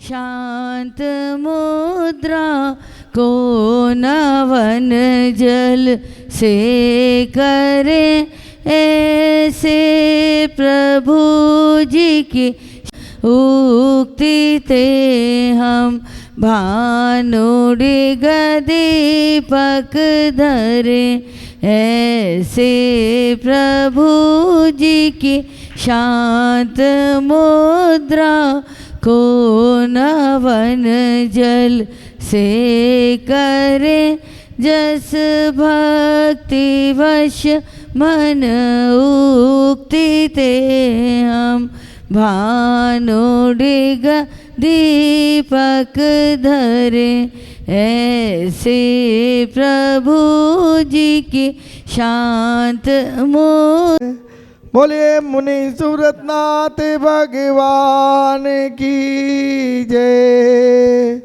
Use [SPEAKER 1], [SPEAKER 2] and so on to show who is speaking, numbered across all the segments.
[SPEAKER 1] शांत मुद्रा को नवन जल से करे ऐसे प्रभु जी की उक्ति ते हम भानुड़ी दीपक धरे ऐसे प्रभु जी की शांत मुद्रा को नवन जल से करे जस भक्ति वश मन उक्ति ते हम भानुड़ी दीपक धरे ऐसे प्रभु जी की शांत
[SPEAKER 2] बोलिए मुनि सूरतनाथ भगवान की जय।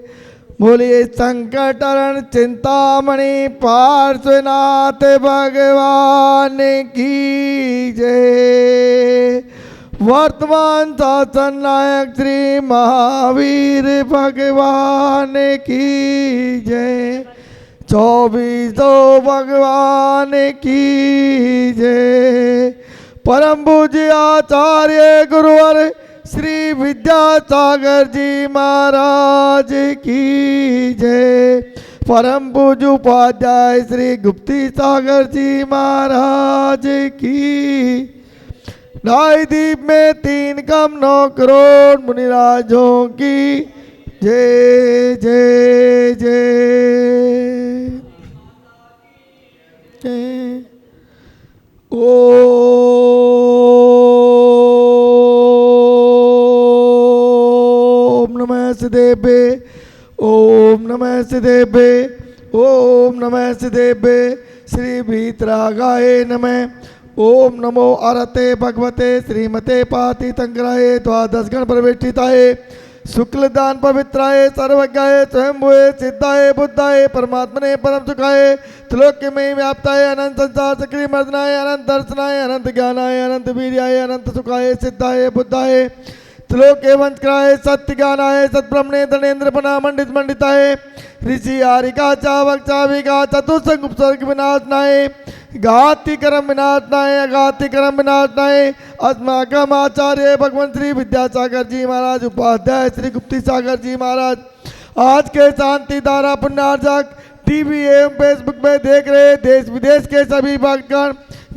[SPEAKER 2] बोलिए संकटहरण चिंतामणि पार्श्वनाथ भगवान की जय। वर्तमान शासन नायक श्री महावीर भगवान की जय। 24 भगवान की जय। परम पूज्य आचार्य गुरुवर श्री विद्यासागर जी महाराज की जय। परम पूज्य उपाध्याय श्री गुप्ती सागर जी महाराज की। नाईदीप में 3 कम 9 करोड़ मुनिराजों की जय जय जय जय। ओम नमः सिद्धेभ्ये ओम नमः सिद्धेभ्ये ओम नमः सिद्धेभ्ये। श्री भीतरागाय नमः। ओम नमो अरते भगवते श्रीमते पातितंग्राय द्वादश गण प्रविष्टिताय शुक्लदान पवित्राय सर्वज्ञाय स्वयंभुवे सिद्धाय बुद्धाय परमात्मने परम सुखाय त्रिलोक्य में व्याप्ताय अनंत संसार सक्रिय मर्दनाय अनंत दर्शनाय अनंत ज्ञानाय अनंत वीर्याय अनंत सुखाय सिद्धाय बुद्धाय त्रिलोक्य वंशकाय सत्य ज्ञानाय सत्ब्रह्मणे धनेन्द्र पना मंडित मंडिताय ऋषि आरिका चावक चाविका चतुर्संग उपसर्ग विनाशनाय घाति कर्म विनाशनाय घाति कर्म विनाशनाय अस्माकम आचार्य भगवान श्री विद्यासागर जी महाराज उपाध्याय श्री गुप्ती सागर जी महाराज आज के शांति धारा पुण्यार्जक टीवी एवं फेसबुक में देख रहे देश विदेश के सभी भक्तगण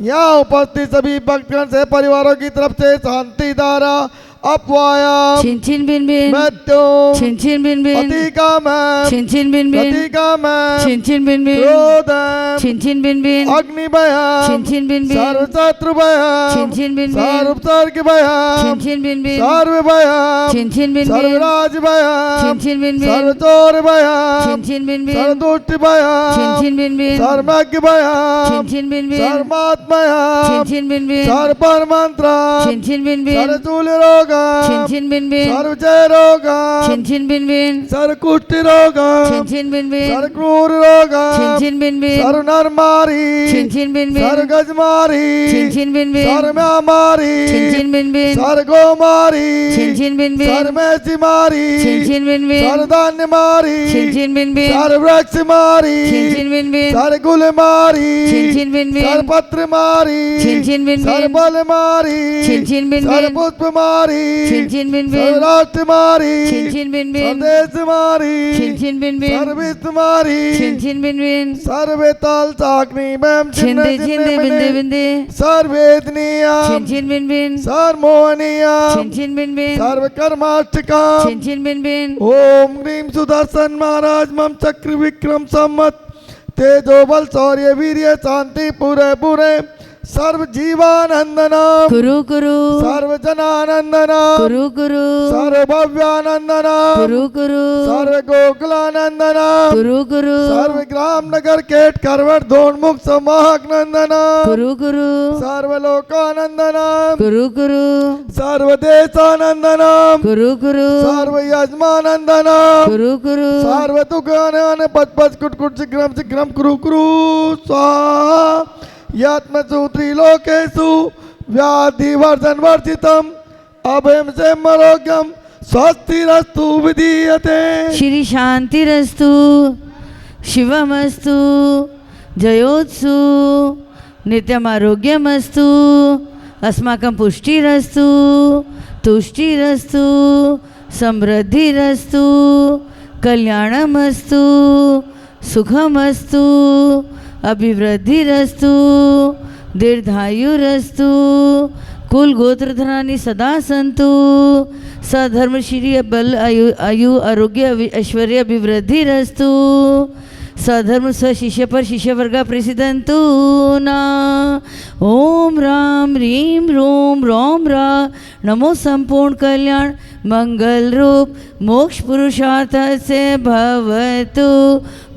[SPEAKER 2] यहाँ उपस्थित सभी भक्तगण से परिवारों की तरफ से शांति धारा अपवायम
[SPEAKER 1] छिन छिन बिन बिन
[SPEAKER 2] मृत्युम
[SPEAKER 1] छिन छिन बिन बिन
[SPEAKER 2] अतिकामम
[SPEAKER 1] छिन छिन बिन बिन
[SPEAKER 2] अतिकामम
[SPEAKER 1] छिन छिन बिन बिन
[SPEAKER 2] क्रोधम
[SPEAKER 1] छिन छिन बिन बिन
[SPEAKER 2] अग्निभयम
[SPEAKER 1] छिन छिन बिन बिन
[SPEAKER 2] सर्वशत्रुभयम
[SPEAKER 1] छिन छिन बिन बिन
[SPEAKER 2] सर्वोपसर्गभयम
[SPEAKER 1] छिन छिन बिन बिन
[SPEAKER 2] सर्वभयम
[SPEAKER 1] छिन छिन बिन बिन
[SPEAKER 2] सर्वराजभयम
[SPEAKER 1] छिन छिन बिन बिन
[SPEAKER 2] सर्वचोरभयम
[SPEAKER 1] छिन छिन बिन बिन
[SPEAKER 2] सर्वदुष्टभयम
[SPEAKER 1] छिन छिन बिन बिन
[SPEAKER 2] सर्वज्ञभयम
[SPEAKER 1] छिन छिन बिन बिन
[SPEAKER 2] सर्वात्मयम
[SPEAKER 1] छिन छिन बिन बिन
[SPEAKER 2] सर्वमंत्रम
[SPEAKER 1] छिन छिन बिन बिन
[SPEAKER 2] सर्वशूलरोगम
[SPEAKER 1] छिन छिन बिन बिन
[SPEAKER 2] सर्वजयरोगम
[SPEAKER 1] छिन छिन बिन बिन
[SPEAKER 2] सर्वकुष्ठरोगम
[SPEAKER 1] छिन छिन बिन बिन
[SPEAKER 2] सर्वक्रूररोगम
[SPEAKER 1] छिन छिन बिन बिन
[SPEAKER 2] सर्वनरमारी
[SPEAKER 1] छिन छिन बिन बिन
[SPEAKER 2] सर्वगजमारी
[SPEAKER 1] छिन छिन बिन बिन
[SPEAKER 2] सर्वम्यामारी
[SPEAKER 1] छिन छिन बिन बिन
[SPEAKER 2] सर्वगोमारी
[SPEAKER 1] छिन छिन बिन बिन
[SPEAKER 2] सर्वमेसिमारी
[SPEAKER 1] छिन छिन बिन बिन
[SPEAKER 2] सर्वधान्यमारी
[SPEAKER 1] छिन छिन बिन बिन
[SPEAKER 2] सर्ववृक्षमारी
[SPEAKER 1] छिन छिन बिन बिन
[SPEAKER 2] सर्वकुलमारी
[SPEAKER 1] छिन छिन बिन बिन
[SPEAKER 2] सर्वपत्रमारी
[SPEAKER 1] छिन छिन बिन बिन
[SPEAKER 2] सर्वबलमारी
[SPEAKER 1] छिन छिन बिन बिन
[SPEAKER 2] सर्वपुष्पमारी
[SPEAKER 1] छिन छिन बिन बिन
[SPEAKER 2] सर्वराष्ट्रमारी
[SPEAKER 1] छिन छिन बिन बिन
[SPEAKER 2] सर्वदेशमारी
[SPEAKER 1] छिन छिन बिन बिन
[SPEAKER 2] सर्वविश्वमारी
[SPEAKER 1] छिन छिन बिन बिन
[SPEAKER 2] सर्वताल साग्नि बम
[SPEAKER 1] छिंदे छिंदे बिंदे बिंदे
[SPEAKER 2] सर्वेदनीया
[SPEAKER 1] छिन छिन बिन बिन
[SPEAKER 2] सर्वमोहनीया
[SPEAKER 1] छिन छिन बिन बिन
[SPEAKER 2] सर्वकर्माष्टका
[SPEAKER 1] छिन छिन बिन बिन
[SPEAKER 2] ओम ह्रीम सुदर्शन महाराज मम चक्र विक्रम सम्मत तेजो बल शौर्य वीर्य शांति पूरे पूरे सर्व जीवानंदना
[SPEAKER 1] कुरु कुरु
[SPEAKER 2] सर्व जनानंदना
[SPEAKER 1] कुरु कुरु
[SPEAKER 2] सर्व भव्यानंदना
[SPEAKER 1] कुरु कुरु
[SPEAKER 2] सर्व गोकुलानंदना
[SPEAKER 1] कुरु कुरु
[SPEAKER 2] सर्व ग्राम नगर केट करवट धोनमुख समाहक नंदना
[SPEAKER 1] कुरु कुरु
[SPEAKER 2] सर्व लोकानंदना
[SPEAKER 1] कुरु कुरु
[SPEAKER 2] सर्व देशानंदना
[SPEAKER 1] कुरु कुरु
[SPEAKER 2] सर्व यजमानंदना
[SPEAKER 1] कुरु कुरु
[SPEAKER 2] सर्व दुकान पच पच कुट कुट शीघ्रम कुरु कुरु स्वाहा यात्मसु त्रिलोकेषु व्याधि वर्धन वर्जितम अभयम से मरोग्यम स्वस्तिरस्तु विधीयते।
[SPEAKER 1] श्री शांतिरस्तु शिवमस्तु जयोत्सु नित्यमारोग्यमस्तु अस्माकं पुष्टिरस्तु तुष्टिरस्तु समृद्धिरस्तु कल्याणमस्तु सुखमस्तु अभिवृद्धिरस्तु दीर्घायुरस्तु कुल गोत्रधनानि सदा सन्तु सधर्म श्री बल आयु आरोग्य ऐश्वर्य अभिवृद्धिरस्तु सधर्म स्वशिष्य पर शिष्य वर्ग प्रसिद्धंतु ना। ओम राम ह्रीं रोम रोम रा नमो संपूर्ण कल्याण मंगल रूप मोक्ष पुरुषार्थ से भवतु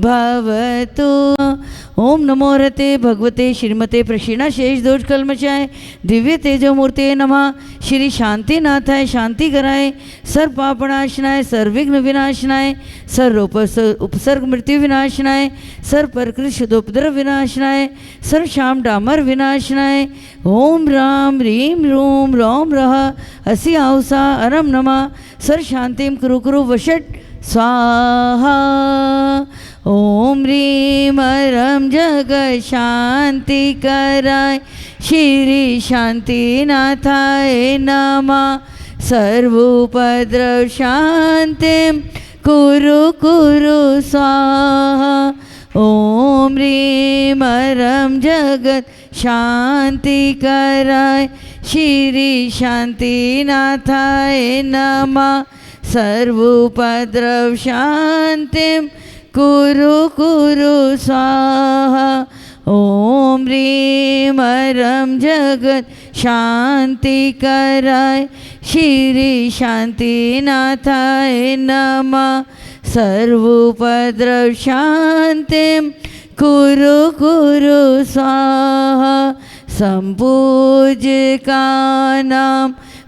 [SPEAKER 1] भवतु। ओम नमो रते भगवते श्रीमते प्रशीणा शेष दोष कलमचाय दिव्य तेजो मूर्ते नमः। श्री शांतिनाथाय शांति कराय सर्व पापनाशनाय सर्वविघ्न विनाशनाय सर्व उपसर्ग मृत्यु विनाशनाय सर्व प्रकृति शुद्धोपद्रव विनाशनाय सर्व श्याम डामर विनाशनाय। ओम राम ह्रीं रोम रोम रह हसी आउसा अरम नमः सर्व शांतिम कुरु कुरु वषट स्वाहा। ओम ह्रीं रम जग शांति कराय श्री शांतिनाथाय नमः सर्वोपद्रव शांतिम कुरु कुरु स्वाहा। ओम ह्रीं रम जगत शांति कराय श्री शांतिनाथाय नमः सर्वोपद्रव शांतिम कुरु कुरु स्वाहा। ओम ह्रीं रम जगत शांति कराय श्री शांतिनाथाय नमः सर्वोपद्रव शांतिम कुरु कुरु स्वाहा। संपूज्यकानां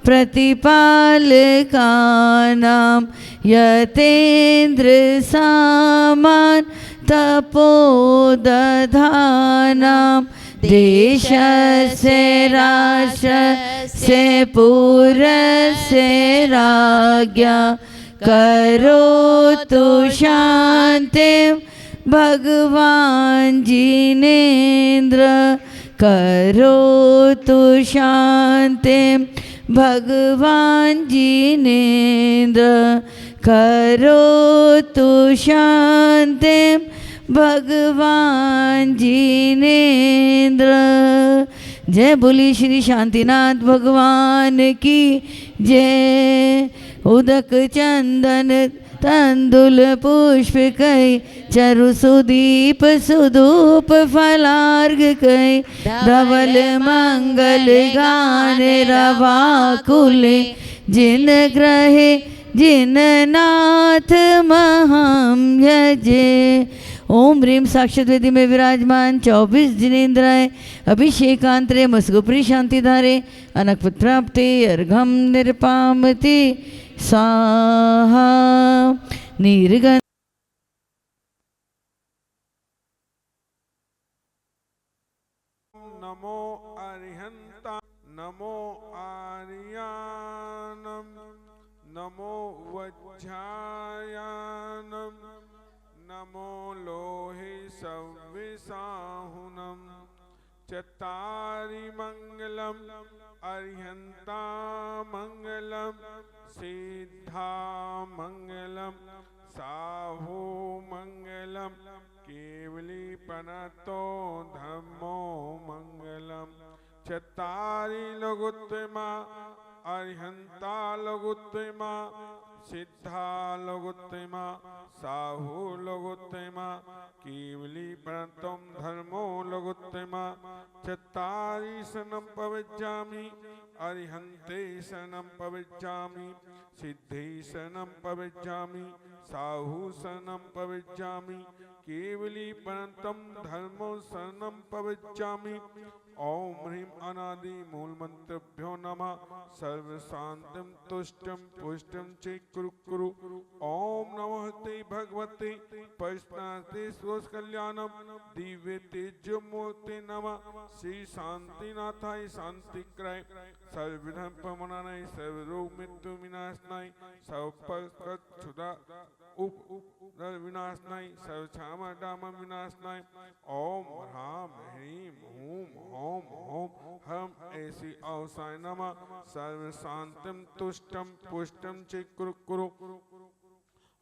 [SPEAKER 1] प्रतिपालकानां यतेन्द्र सामान तपोदधानां देशस्य राष्ट्रस्य पुरस्य राज्ञा करोतु शान्तिं भगवान् जिनेन्द्र करोतु शान्तिं भगवान् जिनेन्द्र करोतु शान्तिं भगवान् जिनेन्द्र। जय बोली श्री शांतिनाथ भगवान की जय। उदक चंदन तंदुल पुष्प कई चरु सुदीप सुधूप फलार्घ कई धवल मंगल गान रवा कुले जिन ग्रहे जिन नाथ महम यजे। ओम ह्रीं साक्षात वेदी में विराजमान 24 जिनेन्द्राय अभिषेकांतरे मस्गुप्री शांतिधारे अनकपत प्राप्ते अर्घम निरपामति स्वाहा। निर्गन
[SPEAKER 3] नमो अरिहंता नमो आर्यानम नमो वज्रायानम नमो लोहे सव्विसाहुनम चत्तारि मंगलम अरिहंता मंगलम सिद्धा मंगलम साहू मंगलम केवली पनतो धम्मो मंगलम चत्तारि लोगोत्तमा अरिहंता लोगोत्तमा सिद्धा लोगोत्तमा साहू लोगोत्तमा केवली प्रणतम धर्मो लोगोत्तमा चत्तारि शरणं पविज्जामि अरिहन्ते शरणं पविज्जामि सिद्धे शरणं पविज्जामि साहू शरणं पविज्जामि केवली प्रणतम धर्मो शरणं पविज्जामि। ओम ह्रीं अनादि मूल मंत्रभ्यो नमः सर्व शांतिम तुष्टम पुष्टम च कुरु कुरु। ओम नमस्ते भगवते पश्नाते स्वस कल्याणम दिव्य तेजो मूर्ते नमः श्री शांतिनाथाय शांति कराय सर्वविधं प्रमनाय सर्वरोग मृत्यु विनाशनाय सर्वपक्षुदा विनाशनाय सर्वक्षाम डाम विनाशनाय ओम ह्राम ह्रीम हूम ओम ओम हम ऐसी अवसाय नमः सर्व शांतिम तुष्टम पुष्टम च कुरु कुरु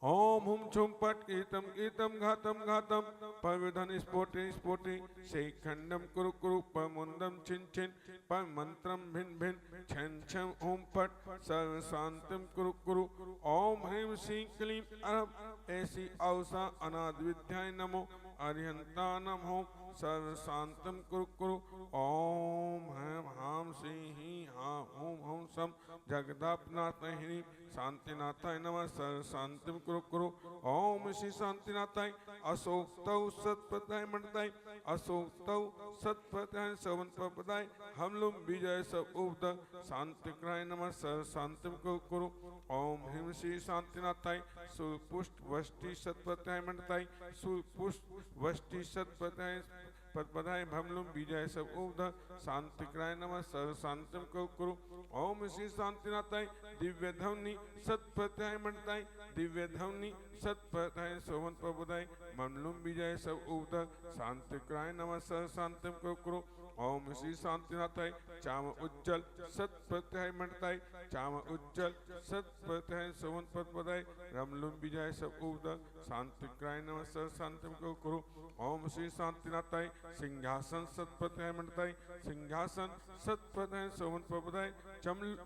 [SPEAKER 3] ओम हुम छुम पट कीतम कीतम घातम घातम पविधन स्फोटे स्फोटे शेखंडम कुरु कुरु पमुंदम छिन छिन पर मंत्रम भिन भिन छन छम ओम पट सर्व शांतिम कुरु कुरु ओम ह्रीम श्री क्लीम अरम ऐसी अवसा अनाद विद्याय नमो अरिहंता नमो सर्व शांतम कुरु कुरु ओम हम हाम श्री ही हाँ ओम हम सम जगदापनाथ हिनी शांतिनाथाय नमः सर्व शांतिम कुरु कुरु ओम श्री शांतिनाथाय अशोक्तौ सत्प्रदाय मंडताय अशोक्तौ सत्प्रदाय सवन प्रदाय हम लोग विजय सब उद शांतिक्राय नमः सर्व शांतिम कुरु कुरु ओम ह्रीम श्री शांतिनाथाय सुपुष्ट वष्टि सत्प्रदाय मंडताय सुपुष्ट वष्टि सत्प्रदाय पदपदाय भमलुम विजय सब उद शांतिक्राय नमः सर्व शांतिम कुरु ओम श्री शांतिनाथाय दिव्य ध्वनि सत्प्रत्याय मंडताय दिव्य ध्वनि सत्प्रत्याय सोवन प्रबोधाय ममलुम विजय सब उद शांतिक्राय नमः सर्व शांतिम कुरु ओम श्री शांतिनाथाय चाम उज्जवल सत्प्रत्याय मंडताय चाम उज्जवल सत्प्रत्याय सोवन पदपदाय रमलुम विजय सब उद शांतिक्राय नमः सर्व शांतिम कुरु ओम श्री शांतिनाथाय सिंहासन सत्प्रत्याय मंडताय सिंहासन सत्प्रत्याय सोवन प्रबोधाय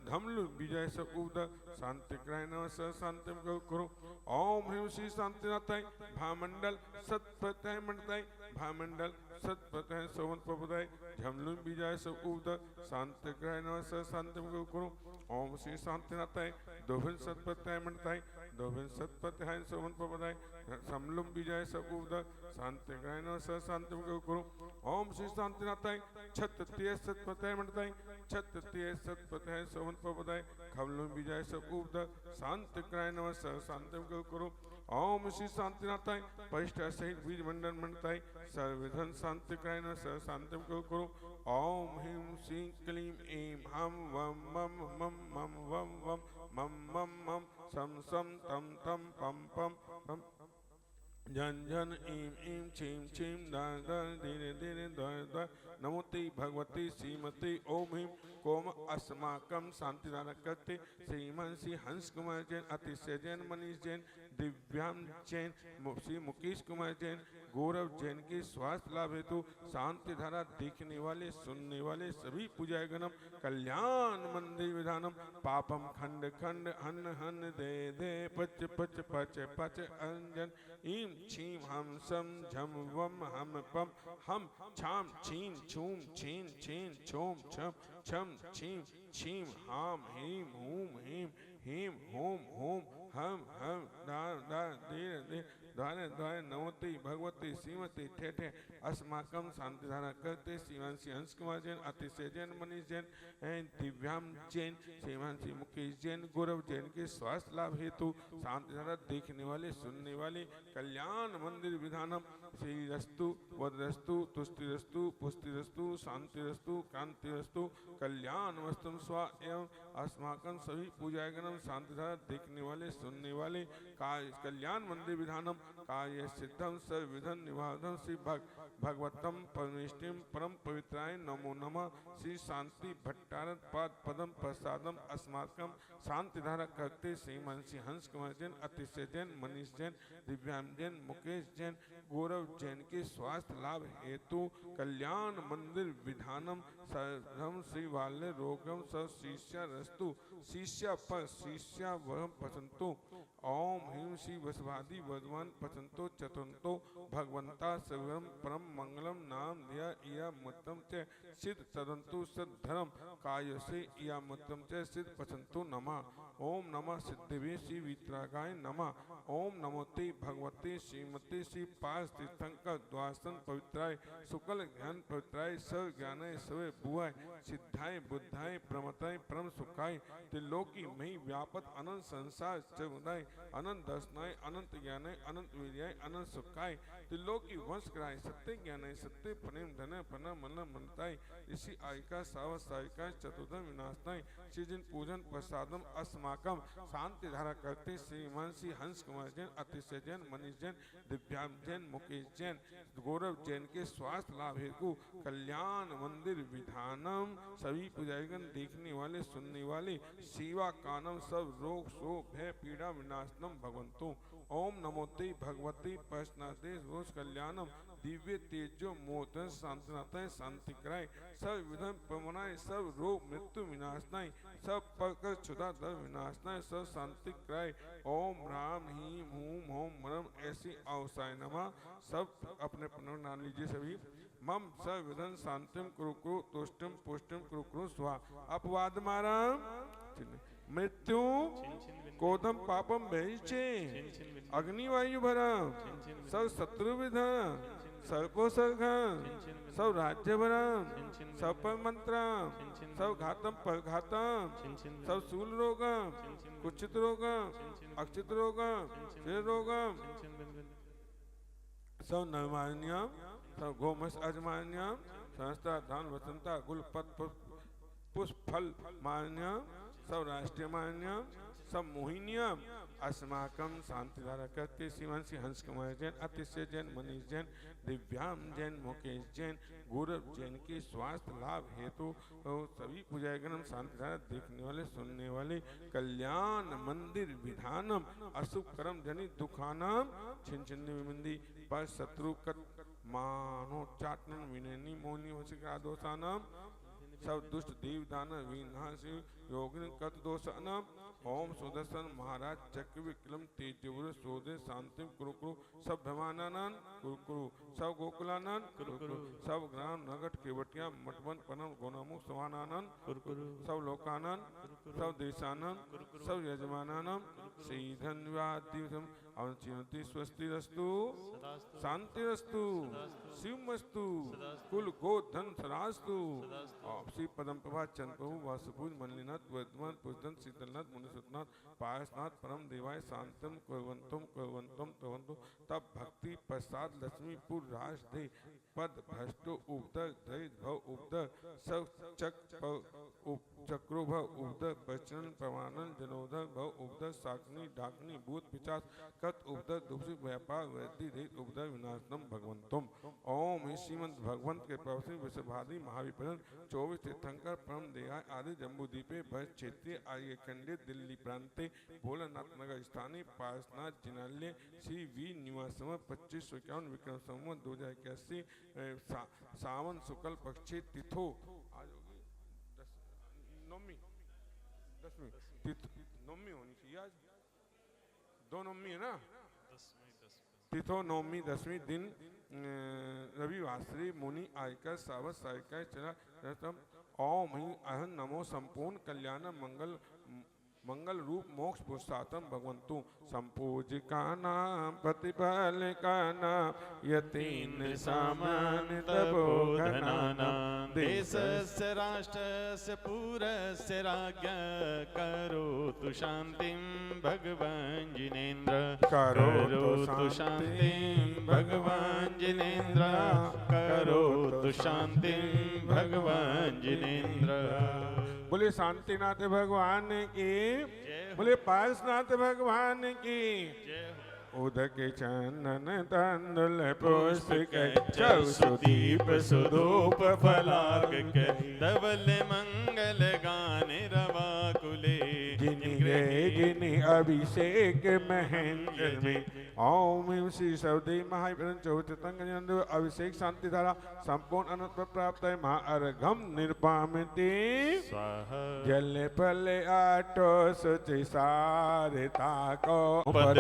[SPEAKER 3] धमलु विजय सब उद शांतिक्राय नमः सर्व शांतिम कुरु ओम ह्रीम श्री शांतिनाथाय भामंडल सत्प्रत्याय मंडताय भामंडल सत्प्रत्याय सोवन प्रबोधाय झमलुम विजय सब उद शांतिक्राय नमः सर्व शांतिम कुरु ओम श्री शांतिनाथाय दोभिन सत्प्रत्याय मंडताय दोभिन सत्प्रत्याय सोवन प्रबोधाय समलुम विजय सब उद शांतिक्राय नमः सर्व शांतिम कुरु ओम श्री शांतिनाथाय छत्तीय सत्प्रत्याय मंडताय छत्तीय सत्प्रत्याय सोवन प्रबोधाय खमलुम विजय सब उद शांतिक्राय नमः सर्व शांतिम कुरु ओम श्री शांतिनाथाय परिष्ठ सहित बीज मंडल मंडताय सर्वविधन शांतिक्राय नमः सर्व शांतिम कुरु ओम ह्रीम श्री क्लीम ऐं हम वम मम मम मम वम वम मम मम मम सम सम तम तम पम पम पम जन जन ईम ईम छीम छीम दान दान धीरे धीरे द्वार द्वार नमोति भगवती श्रीमती ओम ह्रीम कोम अस्माकम शांतिदान करते श्रीमान श्री हंस कुमार जैन अतिशय जैन मनीष जैन दिव्याम जैन श्री मुकेश कुमार जैन गौरव जैन के स्वास्थ्य लाभ हेतु शांति धारा देखने वाले सुनने वाले सभी पूजा गणम कल्याण मंदिर विधानम पापम खंड खंड हन हन दे दे पच पच पच पच अंजन ईम छीम हम सम झम वम हम पम हम छाम छीम छूम छीन छीन छोम छम छम छीम छीम हाम हीम हूम हीम हीम होम होम हम दान दान धीरे धीरे द्वारे द्वारे नमोति भगवती श्रीमती ठेठे अस्माकम शांतिधारा करते श्रीमान श्री हंस कुमार जैन अतिशय जैन मनीष जैन एंड दिव्याम जैन श्रीमान श्री मुकेश जैन गौरव जैन के स्वास्थ्य लाभ हेतु शांतिधारा देखने वाले सुनने वाले कल्याण मंदिर विधानम श्री रस्तु वदरस्तु तुष्टिरस्तु पुष्टिरस्तु शांतिरस्तु कांतिरस्तु कल्याण वस्तु स्वा एवं अस्माकम सभी पूजागणम शांतिधारा देखने वाले सुनने वाले कल्याण मंदिर विधानम कार्य सिद्धम सर्वविधन निवाधम श्री भगवतम परमेष्टिम परम पवित्राय नमो नमः श्री शांति भट्टारत पाद पदम प्रसादम अस्माकम शांतिधारा करते श्रीमान श्री हंस कुमार जैन अतिशय जैन मनीष जैन दिव्याम जैन मुकेश जैन गौरव जैन के स्वास्थ्य लाभ हेतु कल्याण मंदिर विधानम सर्वम श्री वाल्य रोगम स शिष्य रस्तु शिष्य पर शिष्य वह पसंतो ओम ह्रीम श्री वसवादी वर्धमान पचंतो चतुंतो भगवंता सर्वम परम मंगलम नाम दिया इया मतम च सिद्ध तदंतु सद्धरम काय से इया मतम च सिद्ध पचंतो नमः ओम नमः सिद्धिवे श्री वीतरागाय नमः। ओम नमोते भगवते श्रीमते श्री पार्श तीर्थंकर द्वासन पवित्राय शुक्ल ज्ञान पवित्राय सर्व ज्ञानाय सर्व बुआय सिद्धाय बुद्धाय प्रमताय परम सुखाय त्रिलोकी मही व्यापत अनंत संसार चौदाय अनंत दर्शनाय अनंत ज्ञानाय अनंत वीर्याय अनंत सुखाय त्रिलोकी वंश कराय सत्य ज्ञानाय सत्य प्रेम धन पन मन मनताय ऋषि आयिका सावत सायिका चतुर्थ विनाशनाय श्री जिन पूजन प्रसादम अस्माकम शांति धारा करते श्री महर्षि हंस कुमार जैन अतिशय जैन मनीष जैन दिव्यांग जैन मुकेश जैन गौरव जैन के स्वास्थ्य लाभ हेतु कल्याण मंदिर विधानम सभी पुजारीगण देखने वाले सुनने वाले सेवा कानम सब रोग शोक भय पीड़ा विनाशनम भगवंतो। ओम नमोते भगवते पशनाते रोष कल्याणम दिव्य तेजो मोदन शांतिनाथाय शांति कराय सब विधम पवनाय सब रोग मृत्यु विनाशनाय सब पकर क्षुधा दर विनाशनाय सब शांति कराय। ओम राम हीम हूम होम मरम ऐसी अवसाय नमः। सब अपने नाम लीजिए सभी। मम सब विधन शांतिम कुरु कुरु तुष्टिम पुष्टिम कुरु कुरु स्वा अपवाद मारम मृत्यु कोदम पापम भैचे अग्निवायु भरम सब शत्रु विधम सर्पो सर्घम सब राज्य भरम सब मंत्रम सब घातम परघातम सब शूल रोगम कुचित रोगम अक्षित रोगम फिर रोगम सब नवमान्यम सब गोमस अजमान्यम संस्था धान वसंता गुल पत पुष्प फल मान्यम सब राष्ट्रीय मान्यम सब मोहिनियम अस्माकम शांति धारा करते शिवांशी हंस कुमार जैन अतिशय जैन मनीष जैन दिव्यांग जैन मुकेश जैन गौरव जैन के स्वास्थ्य लाभ हेतु सभी पुजारीगण शांति धारा देखने वाले सुनने वाले कल्याण मंदिर विधानम अशुभ कर्म जनित दुखानम छिन छिन्नी विमंदी पर शत्रु कत मानो चाटन विनयनी मोहनी वशिका दोषानम सब दुष्ट देव दानव विनाशी योगिन कत दोषानम। ओम सुदर्शन महाराज चक्र विक्रम तेजवर सोदे शांतिम कुरु कुरु सब भमानानन कुरु कुरु सब गोकुलानन कुरु कुरु सब ग्राम नगट केवटिया मठबन पनम गोनामुख समानानन कुरु कुरु सब लोकानन सब देशानन सब यजमानानम श्री धन्यवाद अवचिनति स्वस्ति रस्तु शांति रस्तु शिवमस्तु कुल गो धन सरास्तु। श्री पदम प्रभा चंद प्रभु वासुपूज मल्लिनाथ वर्धमान पुष्दन शीतलनाथ मुनिसुतनाथ पायसनाथ परम देवाय शांतम कुर्वन्तुम कुर्वन्तुम तवन्तु तब भक्ति प्रसाद लक्ष्मीपुर राज दे पद भ्रष्टो उपदर दैत भव उपदर सब चक चक्रो भव उपदर प्रचलन प्रमाणन जनोदर भव उपदर साकनी डाकनी भूत पिचास कत उपदर दूषित व्यापार वृद्धि रहित उपदर विनाशनम भगवंतुम। ओम श्रीमंत भगवंत के प्रवचन विश्वभादी महाविपरण 24 तीर्थंकर परम देहाय आदि जम्बूद्वीपे भज क्षेत्रीय आर्य खंडे दिल्ली प्रांते भोलानाथ नगर स्थानीय पार्शनाथ जिनालय श्री वी निवास 2551 विक्रम संवत 2081 सावन शुक्ल पक्षी तिथो नौमी होनी चाहिए आज 2 नौमी है ना तिथो नौमी 10वीं दिन रविवार श्री मुनि आयकर सावत सायिका चला रतम। ओम ही अहं नमो संपूर्ण कल्याण मंगल रूप मोक्ष पुरुषार्थम भगवंतु संपूजिका नाम प्रतिफल का नाम यतीन सामान्य तपोधना नाम
[SPEAKER 4] देशस्य राष्ट्रस्य पुरस्य राज्ञ करोतु शांतिं भगवान् जिनेन्द्र करोतु शांतिं भगवान् जिनेन्द्र करोतु शांतिं भगवान् जिनेन्द्र।
[SPEAKER 3] बोले शांतिनाथ भगवान की बोले पार्शनाथ भगवान की उदक चंदन तंदुल पुष्प
[SPEAKER 4] चौसुदीप सुधूप फलाक धवल मंगल गान रवाकुले
[SPEAKER 3] जिनि अभिषेक महेंद्र में। ओम श्री सवदेव महाविपरण चौथंग अभिषेक शांति धारा संपूर्ण अनंत प्राप्त है महाअर्घम निर्पामिति जल पल आटो सुचि सारता को
[SPEAKER 4] पद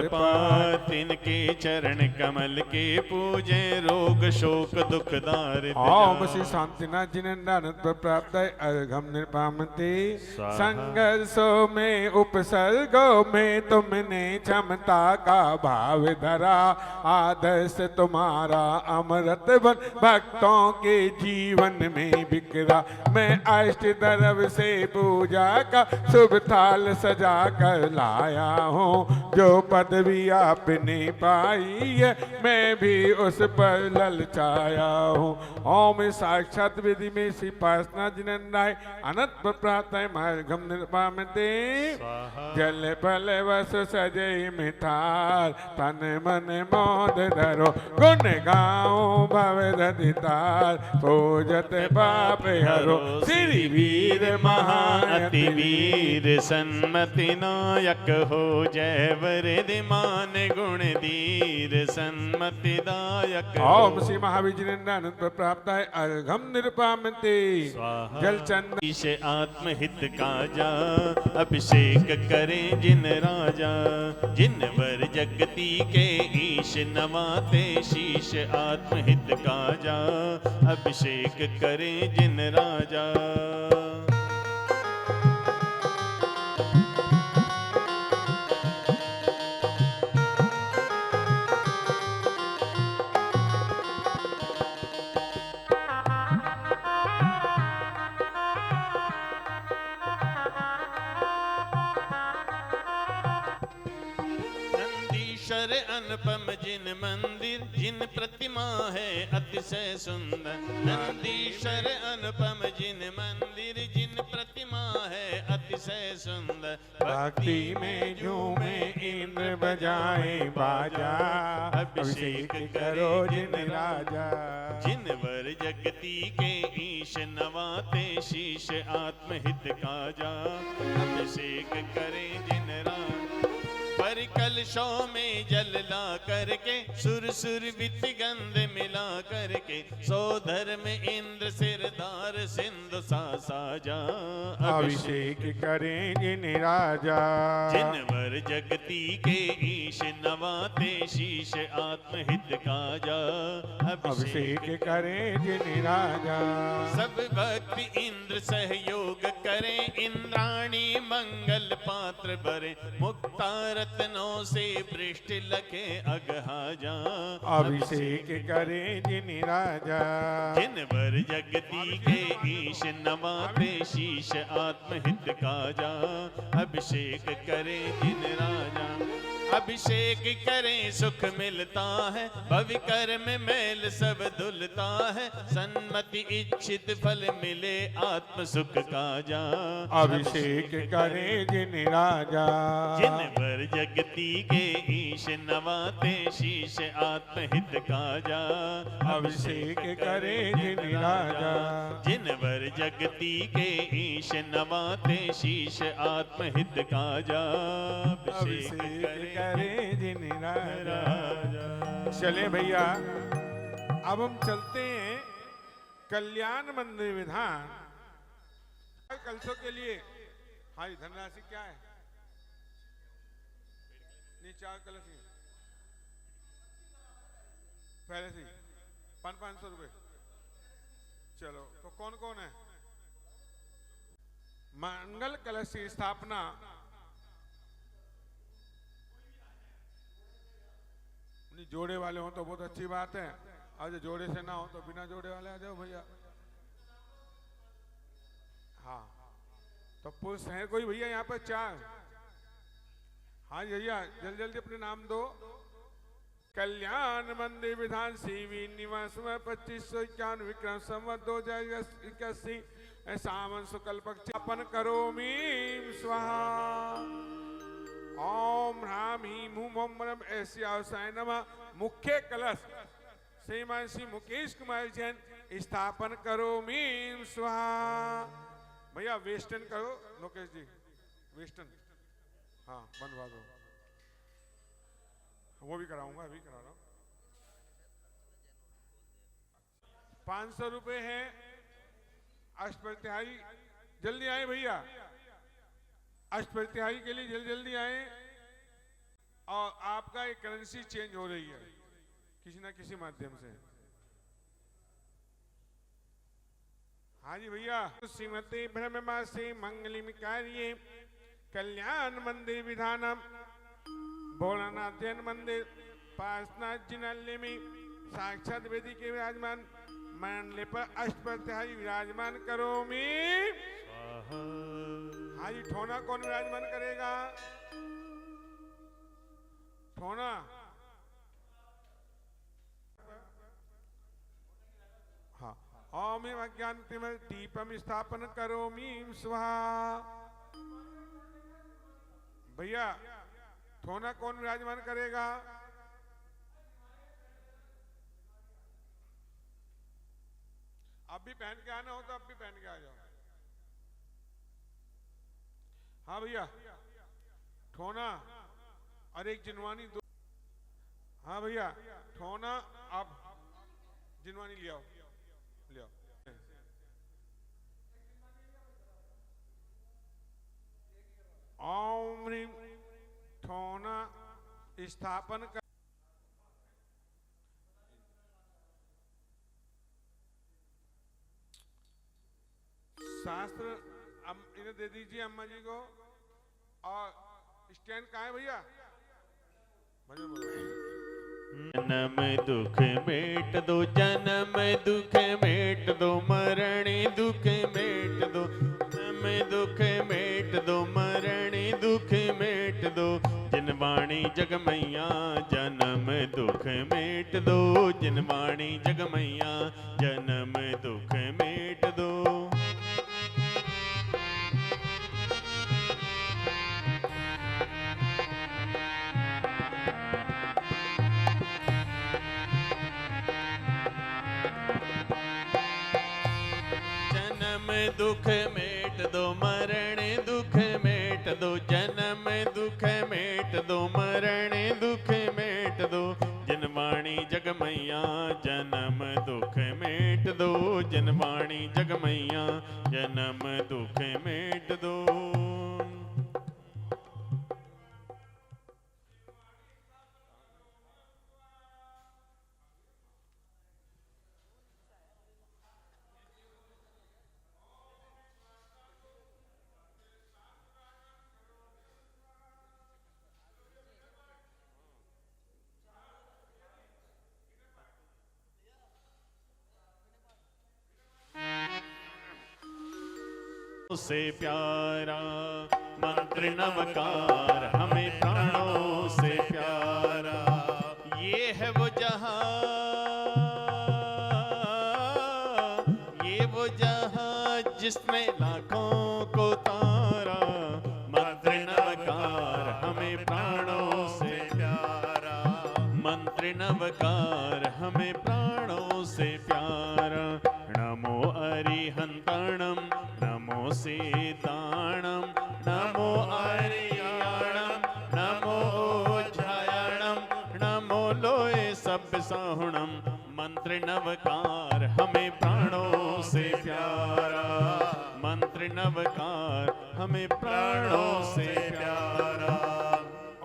[SPEAKER 4] तिनके चरण कमल के पूजे रोग शोक दुख दारिद्र।
[SPEAKER 3] ओम श्री शांतिनाथ जिनेन्द्र अनंत प्राप्त है अर्घम निर्पामिति संघर्षों में उपसर्गों में तुमने क्षमता का भाव धरा, आदर्श तुम्हारा अमृत बन भक्तों के जीवन में बिखरा। मैं अष्ट द्रव्य से पूजा का शुभ थाल सजा कर लाया हूँ, जो पदवी आपने पाई है मैं भी उस पर ललचाया हूँ। ओम साक्षात विधि में श्रीपासना जिनंदाय अनंत प्रातः मार्गम निर्पामते, जल पल वस सजे मिठार, तन मन मोद धरो गुण गाओ भव ददितार, पूजत पाप हरो श्री वीर
[SPEAKER 4] महाअति वीर सन्मति नायक हो, जय वरदिमान गुण धीर सन्मति दायक।
[SPEAKER 3] ओम श्री महावीर जिनेन्द्र प्राप्त है अर्घम निरुपामते, जल चंद
[SPEAKER 4] ईश आत्महित काजा, अभिषेक करें जिन राजा, जिन वर जगती के ईश नवाते शीश आत्महित काजा, अभिषेक करें जिन राजा। अनुपम जिन मंदिर जिन प्रतिमा है अतिशय सुंदर, नंदीश्वर अनुपम जिन मंदिर जिन प्रतिमा है अतिशय सुंदर,
[SPEAKER 3] भक्ति में झूमे इंद्र बजाए बाजा, अभिषेक करो जिन राजा।
[SPEAKER 4] जिन वर जगती के ईश नवाते शीश आत्महित काजा, अभिषेक करें जिन राजा। पर कलशों में जल ला करके सुर सुर वित गंध मिला करके, सोधर में इंद्र सिरदार सिंधु सा साजा,
[SPEAKER 3] अभिषेक करें जिन राजा।
[SPEAKER 4] जिन वर जगती के ईश नवाते शीश आत्महित काजा,
[SPEAKER 3] अभिषेक करें जिन राजा।
[SPEAKER 4] सब भक्ति इंद्र सहयोग करें, इंद्राणी मंगल पात्र भरे, मुक्तारत रत्नों से पृष्ठ लखे अगहाजा,
[SPEAKER 3] अभिषेक करें जिन राजा।
[SPEAKER 4] जिन वर जगती के ईश नवाते शीश आत्महित काजा, अभिषेक करें जिन राजा। अभिषेक करें सुख मिलता है, भवि कर्म मेल सब धुलता है, सन्मति इच्छित फल मिले आत्म सुख काजा,
[SPEAKER 3] अभिषेक करें जिन राजा।
[SPEAKER 4] जिन वर जगती के ईश नवाते शीश आत्महित काजा,
[SPEAKER 3] अभिषेक करें जिन राजा।
[SPEAKER 4] जिन वर जगती के ईश नवाते शीश आत्महित काजा,
[SPEAKER 3] अभिषेक करें जिन राजा। चले भैया, अब हम चलते हैं कल्याण मंदिर विधान। कलशों के लिए हाँ जी, धनराशि क्या है? नहीं, 4 कलश ही पहले से 500 रुपए। चलो, तो कौन कौन है? मंगल कलश की स्थापना जोड़े वाले हो तो बहुत अच्छी बात है, आज जोड़े से ना हो तो बिना जोड़े वाले आ जाओ भैया। हाँ, तो पुरुष है कोई भैया यहाँ पर 4? हाँ भैया, जल्दी जल्दी अपने नाम दो। कल्याण मंदिर विधान सीवी निवास में 2551 विक्रम संवत 2081 सावन शुक्ल पक्ष अपन करोमि स्वाहा। ओम ह्राम ह्रीम हूम ओम ब्रह्म ऐसी अवसाय नमः। मुख्य कलश श्रीमान श्री मुकेश कुमार जैन स्थापन करोमि स्वाहा। भैया वेस्टर्न करो लोकेश जी, वेस्टर्न। हाँ, बनवा दो, वो भी कराऊंगा, अभी करा रहा हूं। 500 रुपए है अष्टप्रतिहारी। जल्दी आए भैया, अष्टप्रतिहारी के लिए जल्दी जल्दी आए। और आपका एक करेंसी चेंज हो रही है किसी ना किसी माध्यम से। हाँ जी भैया। श्रीमती ब्रह्ममासी मंगलिम कार्ये कल्याण मंदिर विधानम भोलानाथ जैन मंदिर पार्श्वनाथ जिनालय में साक्षात वेदी के विराजमान मंडले पर अष्टप्रत्यहारी विराजमान करो में। हाँ जी, ठोना कौन विराजमान करेगा? ठोना हाँ। ओम अज्ञानतिमिर दीपम स्थापन करोमि स्वाहा। भैया ठोना कौन विराजमान करेगा? अब भी पहन के आना हो तो अब भी पहन के आ जाओ। हाँ भैया, ठोना और एक जिनवानी दो। हाँ भैया, ठोना आप जिनवानी ले आओ, ले आओ। ओम ह्रीम ठोना स्थापन कर। शास्त्र इन्हें दे दीजिए अम्मा जी को। और स्टैंड कहाँ है भैया?
[SPEAKER 4] जन्म दुख मेट दो, जन्म दुख मेट दो, मरण दुख मेट दो, जन्म दुख मेट दो, मरण दुख मेट दो, जिनवाणी जगमैया जन्म दुख मेट दो, जिनवाणी जगमैया जन्म दुख मेट दो। दुख मेट दो, मरण दुख मेट दो, जन्म दुख मेट दो, मरण दुख मेट दो, जिनवाणी जगमैया जन्म दुख मेट दो, जिनवाणी जगमैया जन्म दुख मेट दो। से प्यारा मंत्र नवकार हमें प्राणों से प्यारा, ये है वो जहां, ये वो जहां जिसने लाखों को तारा। मंत्र नवकार हमें प्राणों से प्यारा, मंत्र नवकार हमें प्राणों से प्यारा। नमो अरिहंतणम नमो सीताणम, नमो अरियाणम, नमो ओझायाणम, नमो लोए सब साहुणम। मंत्र नवकार हमें प्राणों से प्यारा, मंत्र नवकार हमें प्राणों से प्यारा।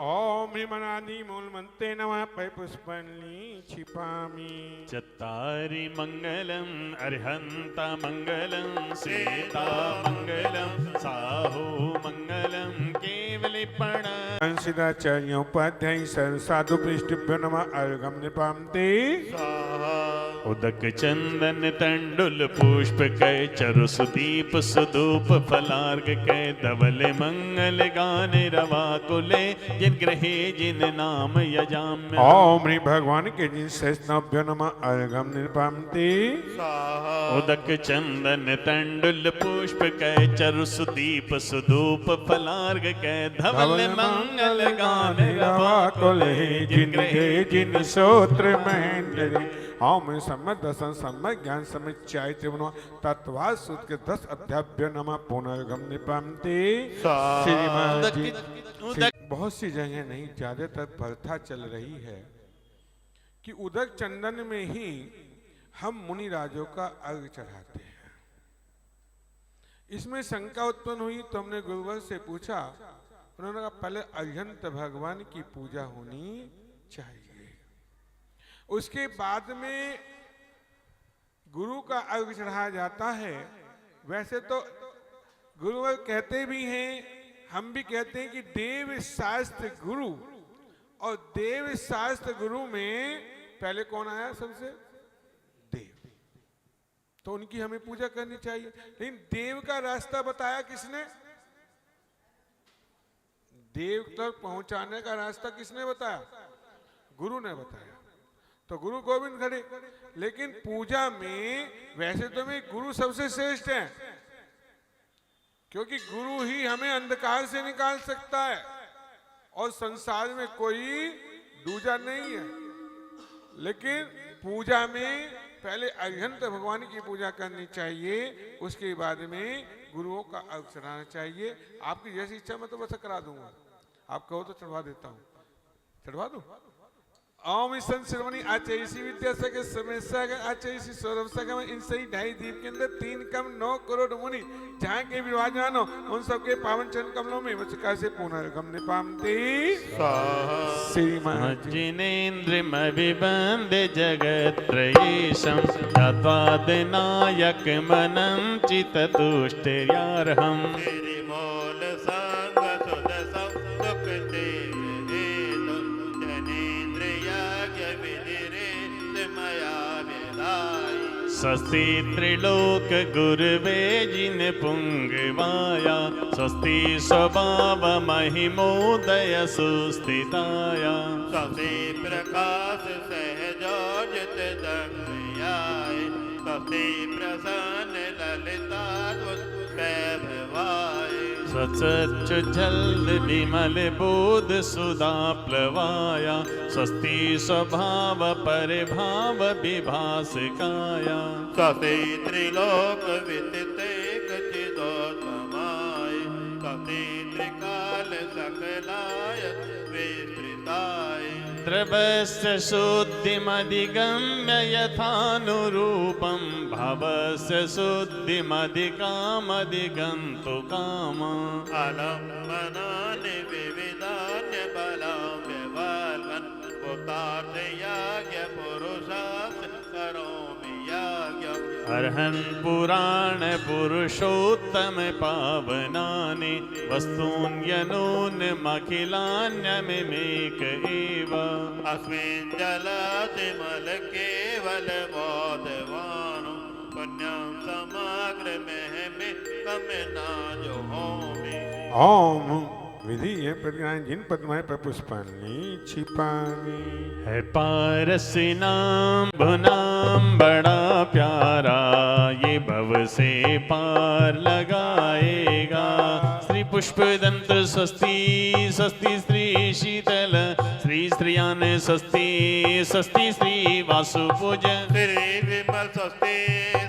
[SPEAKER 3] ओम ह्रीमनादि मूलमन्त्रे नमः पै पुष्पाणि क्षिपामि।
[SPEAKER 4] चत्तारि मंगलम अरिहंत मंगलम, सीता मंगलम, साहू मंगलम, केवलिपण।
[SPEAKER 3] अंशिदाचार्योपाध्याय साधु पृष्ठभ्यो नमः अर्घ्यं निपाम्ते।
[SPEAKER 4] उदक चंदन तंडुल पुष्प कै चरु सुदीप सुधूप फलार्घ कै धवल मंगल गान रवा कुले, जिन ग्रहे जिन नाम यजाम्य।
[SPEAKER 3] ओम ह्रीं भगवान के जिन सहस्रभ्यो नमः अर्घ्यं निपाम्ते।
[SPEAKER 4] उदक चंदन तंडुल पुष्प कै चरु सुदीप सुधूप फलार्घ कै धवल मंगल गान रवा कुले, जिन ग्रहे जिन
[SPEAKER 3] श्रोत्र मंडली। ओम सम्मत दसन सम्मत ज्ञान सम्मत चाय त्रिभुवन तत्वाद सूत के 10 अध्याभ्यो नमः पुनर्गम निपाम्ते। श्रीमान जी, बहुत सी जगह नहीं, ज्यादातर प्रथा चल रही है कि उदक चंदन में ही हम मुनि राजों का अर्घ चढ़ाते हैं। इसमें शंका उत्पन्न हुई तो हमने गुरुवर से पूछा, उन्होंने कहा पहले अरिहंत भगवान की पूजा होनी चाहिए, उसके बाद में गुरु का अर्घ चढ़ाया जाता है। वैसे तो गुरुवर कहते भी हैं हम भी कहते हैं कि देव शास्त्र गुरु, और देव शास्त्र गुरु में पहले कौन आया? सबसे देव। तो उनकी हमें पूजा करनी चाहिए। लेकिन देव का रास्ता बताया किसने? देव तक पहुंचाने का रास्ता किसने बताया? गुरु ने बताया। तो गुरु गोविंद खड़े। लेकिन पूजा में वैसे तो भी गुरु सबसे श्रेष्ठ है, क्योंकि गुरु ही हमें अंधकार से निकाल सकता है, और संसार में कोई दूजा नहीं है। लेकिन पूजा में पहले अरिहंत भगवान की पूजा करनी चाहिए, उसके बाद में गुरुओं का अर्घ चढ़ाना चाहिए। आपकी जैसी इच्छा मैं तो बस करा दूंगा, आप कहो तो चढ़वा देता हूँ। चढ़वा दूं? ओम श्रवणी आचार्य विद्यासागर समय सागर आचार्य सौरभ सागर में इन सही ढाई द्वीप के अंदर 3 कम 9 करोड़ मुनि जहाँ के विराजमान हो, उन सबके पावन चरण कमलों में वचका से पुनर्गमने पामते श्रीमान
[SPEAKER 4] जिनेन्द्रिमविबन्ध जगत्त्रयीशं तत्त्वादिनायक मनं चित्ततुष्टिर्यार्हम् स्वस्ति त्रिलोक गुरुवे जिन पुंगवाया, स्वस्ति स्वभाव महिमोदय सुस्थिताया,
[SPEAKER 5] स्वस्ति प्रकाश सहजोजित दंगयाय, स्वस्ति प्रसन्न ललिता वैभवाय,
[SPEAKER 4] स्वच्छल विमल बोध सुधा प्लवाया, स्वस्ति स्वभाव परिभाव विभासकाया,
[SPEAKER 5] स्वस्ति त्रिलोक विदिते चिदोत्तमाय, स्वस्ति त्रिकाल सकलाय विस्तृताय,
[SPEAKER 4] द्रवस्य शुद्धिमधिगम्य यथानुरूपं भवस्य शुद्धिमधिकामधिगन्तु कामा,
[SPEAKER 5] अलम्बनानि विविधान्य बलं व्यवल्कन् पुतार्थयाज्ञ पुरुषार्थ करोमि याज्ञम्।
[SPEAKER 4] अर्हन् पुराण पुरुषोत्तम पावनानि वस्तून्यनूनमखिलान्यमिमेक एव।
[SPEAKER 5] अस्मिन् जलातिमल केवल बोधवानो पुण्यं समग्र महमि कम नाजो होमि।
[SPEAKER 3] ओम विधि है प्रतिज्ञाएं जिन पद्माएं पर पुष्पाणि छिपामी
[SPEAKER 4] है पारसी नाम भुनाम बड़ा प्यारा, ये भव से पार लगाएगा। श्री पुष्पदंत स्वस्ति स्वस्ति श्री शीतल श्री स्त्रियान स्वस्ति स्वस्ति श्री वासुपूज
[SPEAKER 5] श्री विमल स्वस्ति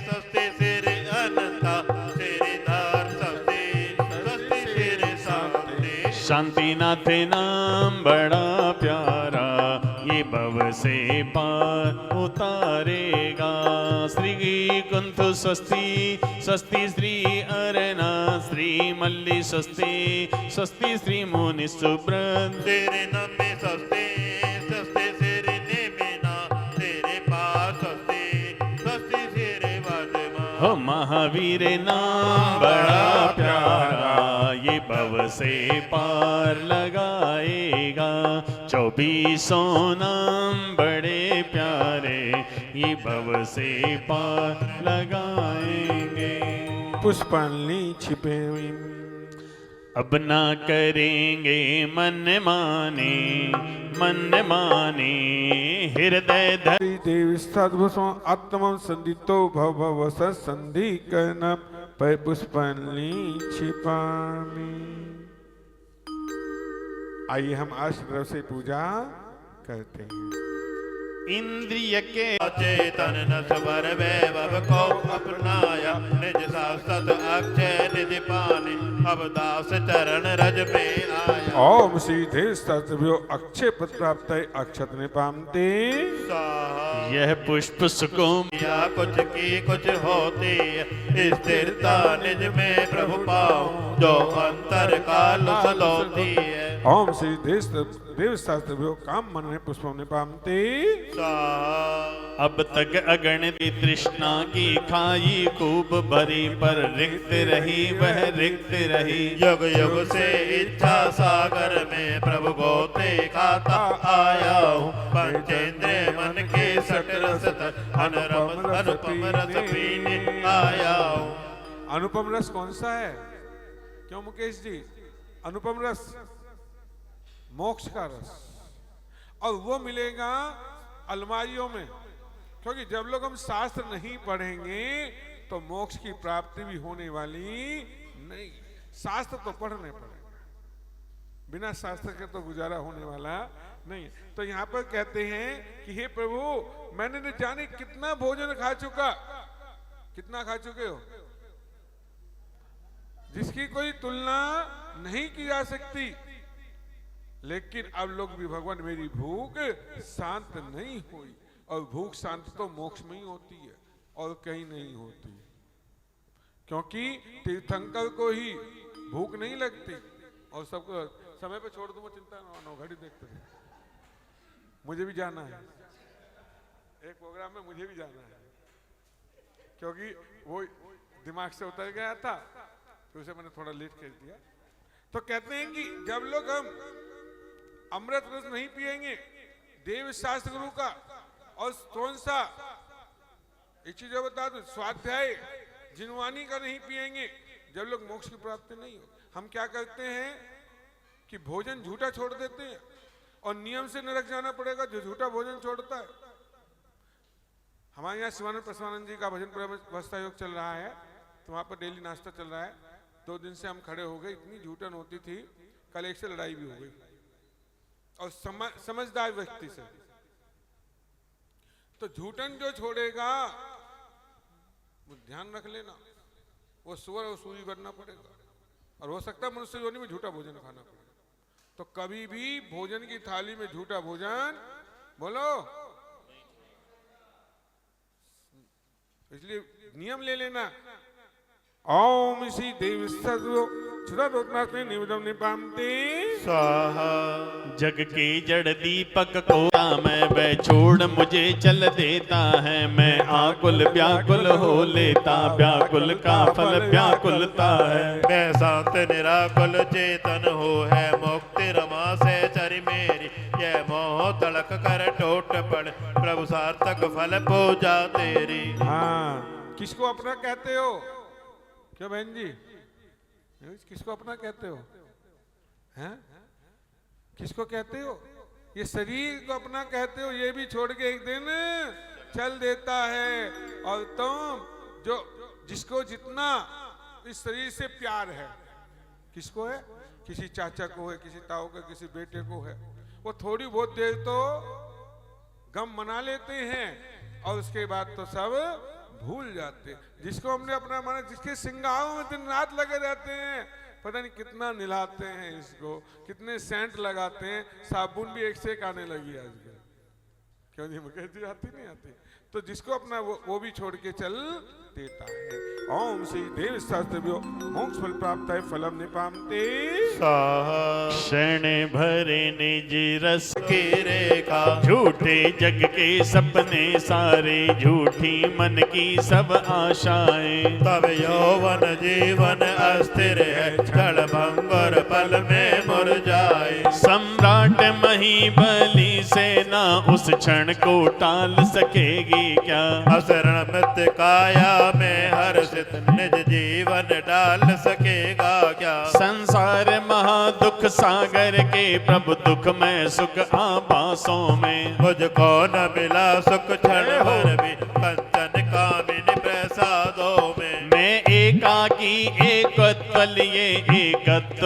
[SPEAKER 5] स्वस्ति श्री अनंता श्री धार स्वस्ति स्वस्ति श्री शांति।
[SPEAKER 4] शांतिनाथ नाम बड़ा प्यारा, ये भव से पार उतारेगा। श्री कुंथ स्वस्ति स्वस्ति श्री अरना श्री मल्ली स्वस्ति स्वस्ति श्री मुनि सुब्रत
[SPEAKER 5] श्री नम्य स्वस्ति स्वस्ति श्री निमिना श्री पार स्वस्ति स्वस्ति श्री वाजमा।
[SPEAKER 4] हो महावीर नाम बड़ा प्यारा, ये भव से पार लगाएगा। 24 नाम बड़े प्यारे, ये भव से पार लगाएंगे।
[SPEAKER 3] पुष्पाणि छिपे
[SPEAKER 4] अब ना करेंगे मन माने हृदय धर
[SPEAKER 3] देवी सद्भुसो आत्म संदितो भव संधि करना पर पुष्पाणि छिपामी। आइए हम आज तरफ से पूजा करते हैं।
[SPEAKER 4] इंद्रिय के
[SPEAKER 5] चेतन न सबर वैभव को अपनाया, निज शाश्वत अक्षय निधि पाने अब दास चरण रज में आया।
[SPEAKER 3] ओम सीधे सत्यो अक्षय पद प्राप्त अक्षत ने पामते।
[SPEAKER 4] यह पुष्प सुकुम
[SPEAKER 5] या कुछ की कुछ होती स्थिरता निज में प्रभु पाओ, जो अंतर काल सलोती है।
[SPEAKER 3] ओम सीधे देव शास्त्र काम मन में पुष्पम निपामते।
[SPEAKER 4] अब तक अगणित तृष्णा की खाई खूब भरी, पर रिक्त रही वह रिक्त रही।
[SPEAKER 5] युग युग से इच्छा सागर में प्रभु गोते खाता आया हूँ। पंचेंद्रिय मन के सट रस अनुपम रस पीने आया हूँ।
[SPEAKER 3] अनुपम रस कौन सा है? क्यों मुकेश जी? अनुपम रस मोक्ष का रस, और वो मिलेगा अलमारियों में, क्योंकि जब लोग हम शास्त्र नहीं पढ़ेंगे तो मोक्ष की प्राप्ति भी होने वाली नहीं। शास्त्र तो पढ़ने पड़ेगा, बिना शास्त्र के तो गुजारा होने वाला नहीं। तो यहाँ पर कहते हैं कि हे प्रभु, मैंने न जाने कितना भोजन खा चुका। कितना खा चुके हो? जिसकी कोई तुलना नहीं की जा सकती। लेकिन अब लोग भी भगवान मेरी भूख शांत नहीं हुई, और भूख शांत तो मोक्ष में ही होती है और कहीं नहीं होती, क्योंकि तीर्थंकर को ही भूख नहीं लगती। और सबको समय पे छोड़ दूंगा, चिंता ना, घड़ी देखते हैं। मुझे भी जाना है एक प्रोग्राम में, मुझे भी जाना है, क्योंकि वो दिमाग से उतर गया था, तो उसे मैंने थोड़ा लेट कर दिया। तो कहते हैं कि जब लोग हम अमृत रस नहीं पिएंगे देव शास्त्र गुरु का, और कौन सा एक चीज बता दो, स्वाध्याय जिनवानी का नहीं पिएंगे, जब लोग मोक्ष की प्राप्ति नहीं हो। हम क्या करते हैं कि भोजन झूठा छोड़ देते हैं, और नियम से नरक जाना पड़ेगा जो झूठा भोजन छोड़ता है। हमारे यहाँ शिवानंद प्रसवानंद जी का भजन व्यवस्था योग चल रहा है, तो वहां पर डेली नाश्ता चल रहा है। 2 दिन से हम खड़े हो गए, इतनी झूठन होती थी, कल एक से लड़ाई भी हो गई, और समझदार व्यक्ति से। तो झूठन जो छोड़ेगा वो ध्यान रख लेना, वो सुअर और सूरी बनना पड़ेगा, और हो सकता है मनुष्य योनि में झूठा भोजन खाना पड़ेगा। तो कभी भी भोजन की थाली में झूठा भोजन, बोलो, इसलिए नियम ले लेना। ओम श्री देव निवेदन निपामते
[SPEAKER 5] स्वाहा।
[SPEAKER 4] जग के जड़ दीपक को मैं वह छोड़ मुझे चल देता है। मैं आकुल व्याकुल हो लेता, व्याकुल का फल व्याकुलता है।
[SPEAKER 5] मैं शांत निराकुल चेतन हो है, मुक्ति रमा से चरी मेरी। यह मोह तड़क कर टूट पड़, प्रभु सार्थक फल पूजा तेरी।
[SPEAKER 3] हाँ, किसको अपना कहते हो? क्यों बहन जी, किसको अपना कहते हो? हैं? किसको कहते हो? ये शरीर को अपना कहते हो, ये भी छोड़ के एक दिन चल देता है। और तुम जो जिसको जितना इस शरीर से प्यार है, किसको है? किसी चाचा को है, किसी ताऊ को, किसी बेटे को है, वो थोड़ी बहुत देर तो गम मना लेते हैं, और उसके बाद तो सब भूल जाते। जिसको हमने अपना माना, जिसके सिंगारों में दिन रात लगे रहते हैं, पता नहीं कितना निलाते हैं इसको, कितने सेंट लगाते हैं, साबुन भी एक से एक आने लगी आजकल। क्यों जी मुकेश जी, आती नहीं आती? तो जिसको अपना वो भी छोड़ के चल देता है। ओम श्री देव शास्त्र मोक्ष फल प्राप्त है, फलम निपामते
[SPEAKER 4] क्षण भरे निज रस
[SPEAKER 5] की रेखा।
[SPEAKER 4] झूठे जग के सपने सारे, झूठी मन की सब आशाएं।
[SPEAKER 5] तब यौवन जीवन अस्थिर है, क्षण भंगुर पल में मुरझाए।
[SPEAKER 4] सम्राट महीबली सेना उस क्षण को टाल सकेगी क्या?
[SPEAKER 5] असरण मृत काया में हर्षित, निज जीवन डाल सकेगा क्या?
[SPEAKER 4] संसार महादुख सागर के, प्रभु दुख में सुख आभासों में।
[SPEAKER 5] मुझको न मिला सुख क्षण भर भी, कंचन कामिनी प्रसादों में।
[SPEAKER 4] मैं एकाकी एकत्व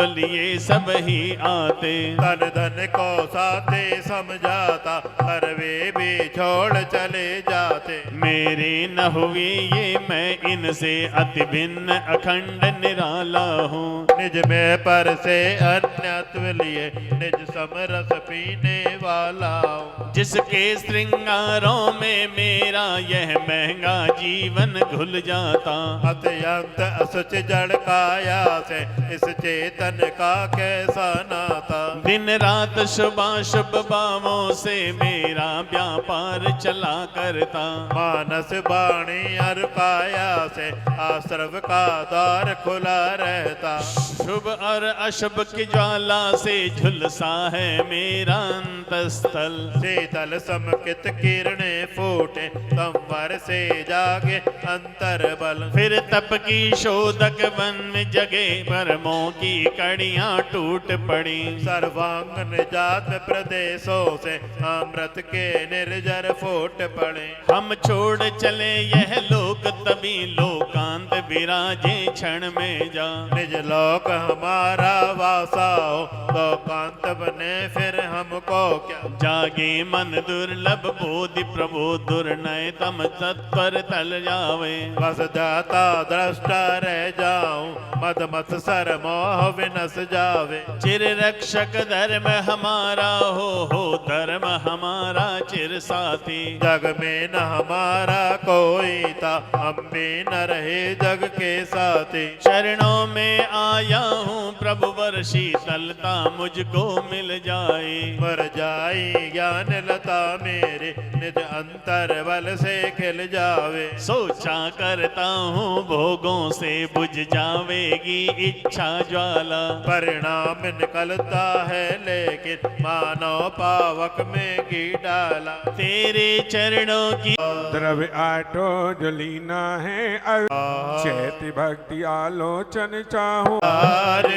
[SPEAKER 4] लिए सब ही आते।
[SPEAKER 5] तन धन को साथे समझाता, हर वे भी छोड़ चले जाते।
[SPEAKER 4] मेरे न हुए ये मैं इनसे, अति भिन्न अखंड निराला हूँ।
[SPEAKER 5] निज में पर से अन्यत्व लिए, निज समरस पीने वाला हूँ।
[SPEAKER 4] जिसके श्रृंगारों में मेरा यह महंगा जीवन घुल जाता।
[SPEAKER 5] अत्यंग अंत असच जड़ काया से इस चेतन का कैसा नाता।
[SPEAKER 4] दिन रात शुभाशुभ भावों से मेरा व्यापार चला करता।
[SPEAKER 5] मानस वाणी और काया से आश्रव का द्वार खुला रहता।
[SPEAKER 4] शुभ और अशुभ की ज्वाला से झुलसा है मेरा अंतस्थल।
[SPEAKER 5] शीतल समकित किरणें फूटे संवर से जागे अंतर बल।
[SPEAKER 4] फिर तप की शोधक वन में जगे परमों की कड़ियां टूट पड़ी।
[SPEAKER 5] सर्वांग निजात प्रदेशों से अमृत के निर्जर फूट पड़े।
[SPEAKER 4] हम छोड़ चले यह लोक तभी लोकांत विराजे क्षण में जा।
[SPEAKER 5] निज लोक हमारा वासा हो लोकांत बने फिर हमको क्या।
[SPEAKER 4] जागे मन दुर्लभ बोधि प्रभु दुर्नय तम तत्पर तल जावे।
[SPEAKER 5] बस जाता दृष्टा रह जाऊं मद मत सर मोह विनस जावे।
[SPEAKER 4] चिर रक्षक धर्म हमारा हो धर्म हमारा चिर साथी।
[SPEAKER 5] जग में न हमारा कोई था हम भी न रहे जग के साथी।
[SPEAKER 4] चरणों में आया हूँ प्रभु वर शीतलता मुझको मिल जाए।
[SPEAKER 5] मर जाई ज्ञान लता मेरे निज अंतर बल से खिल जावे।
[SPEAKER 4] सोचा करता हूँ भोगों से बुझ जावेगी इच्छा ज्वाला।
[SPEAKER 5] परिणाम निकलता है लेकिन मानव पावक में की डाला।
[SPEAKER 4] तेरे चरणों की
[SPEAKER 3] द्रव्य आटो जो लीना है चैति भक्ति आलोचन चाहूं।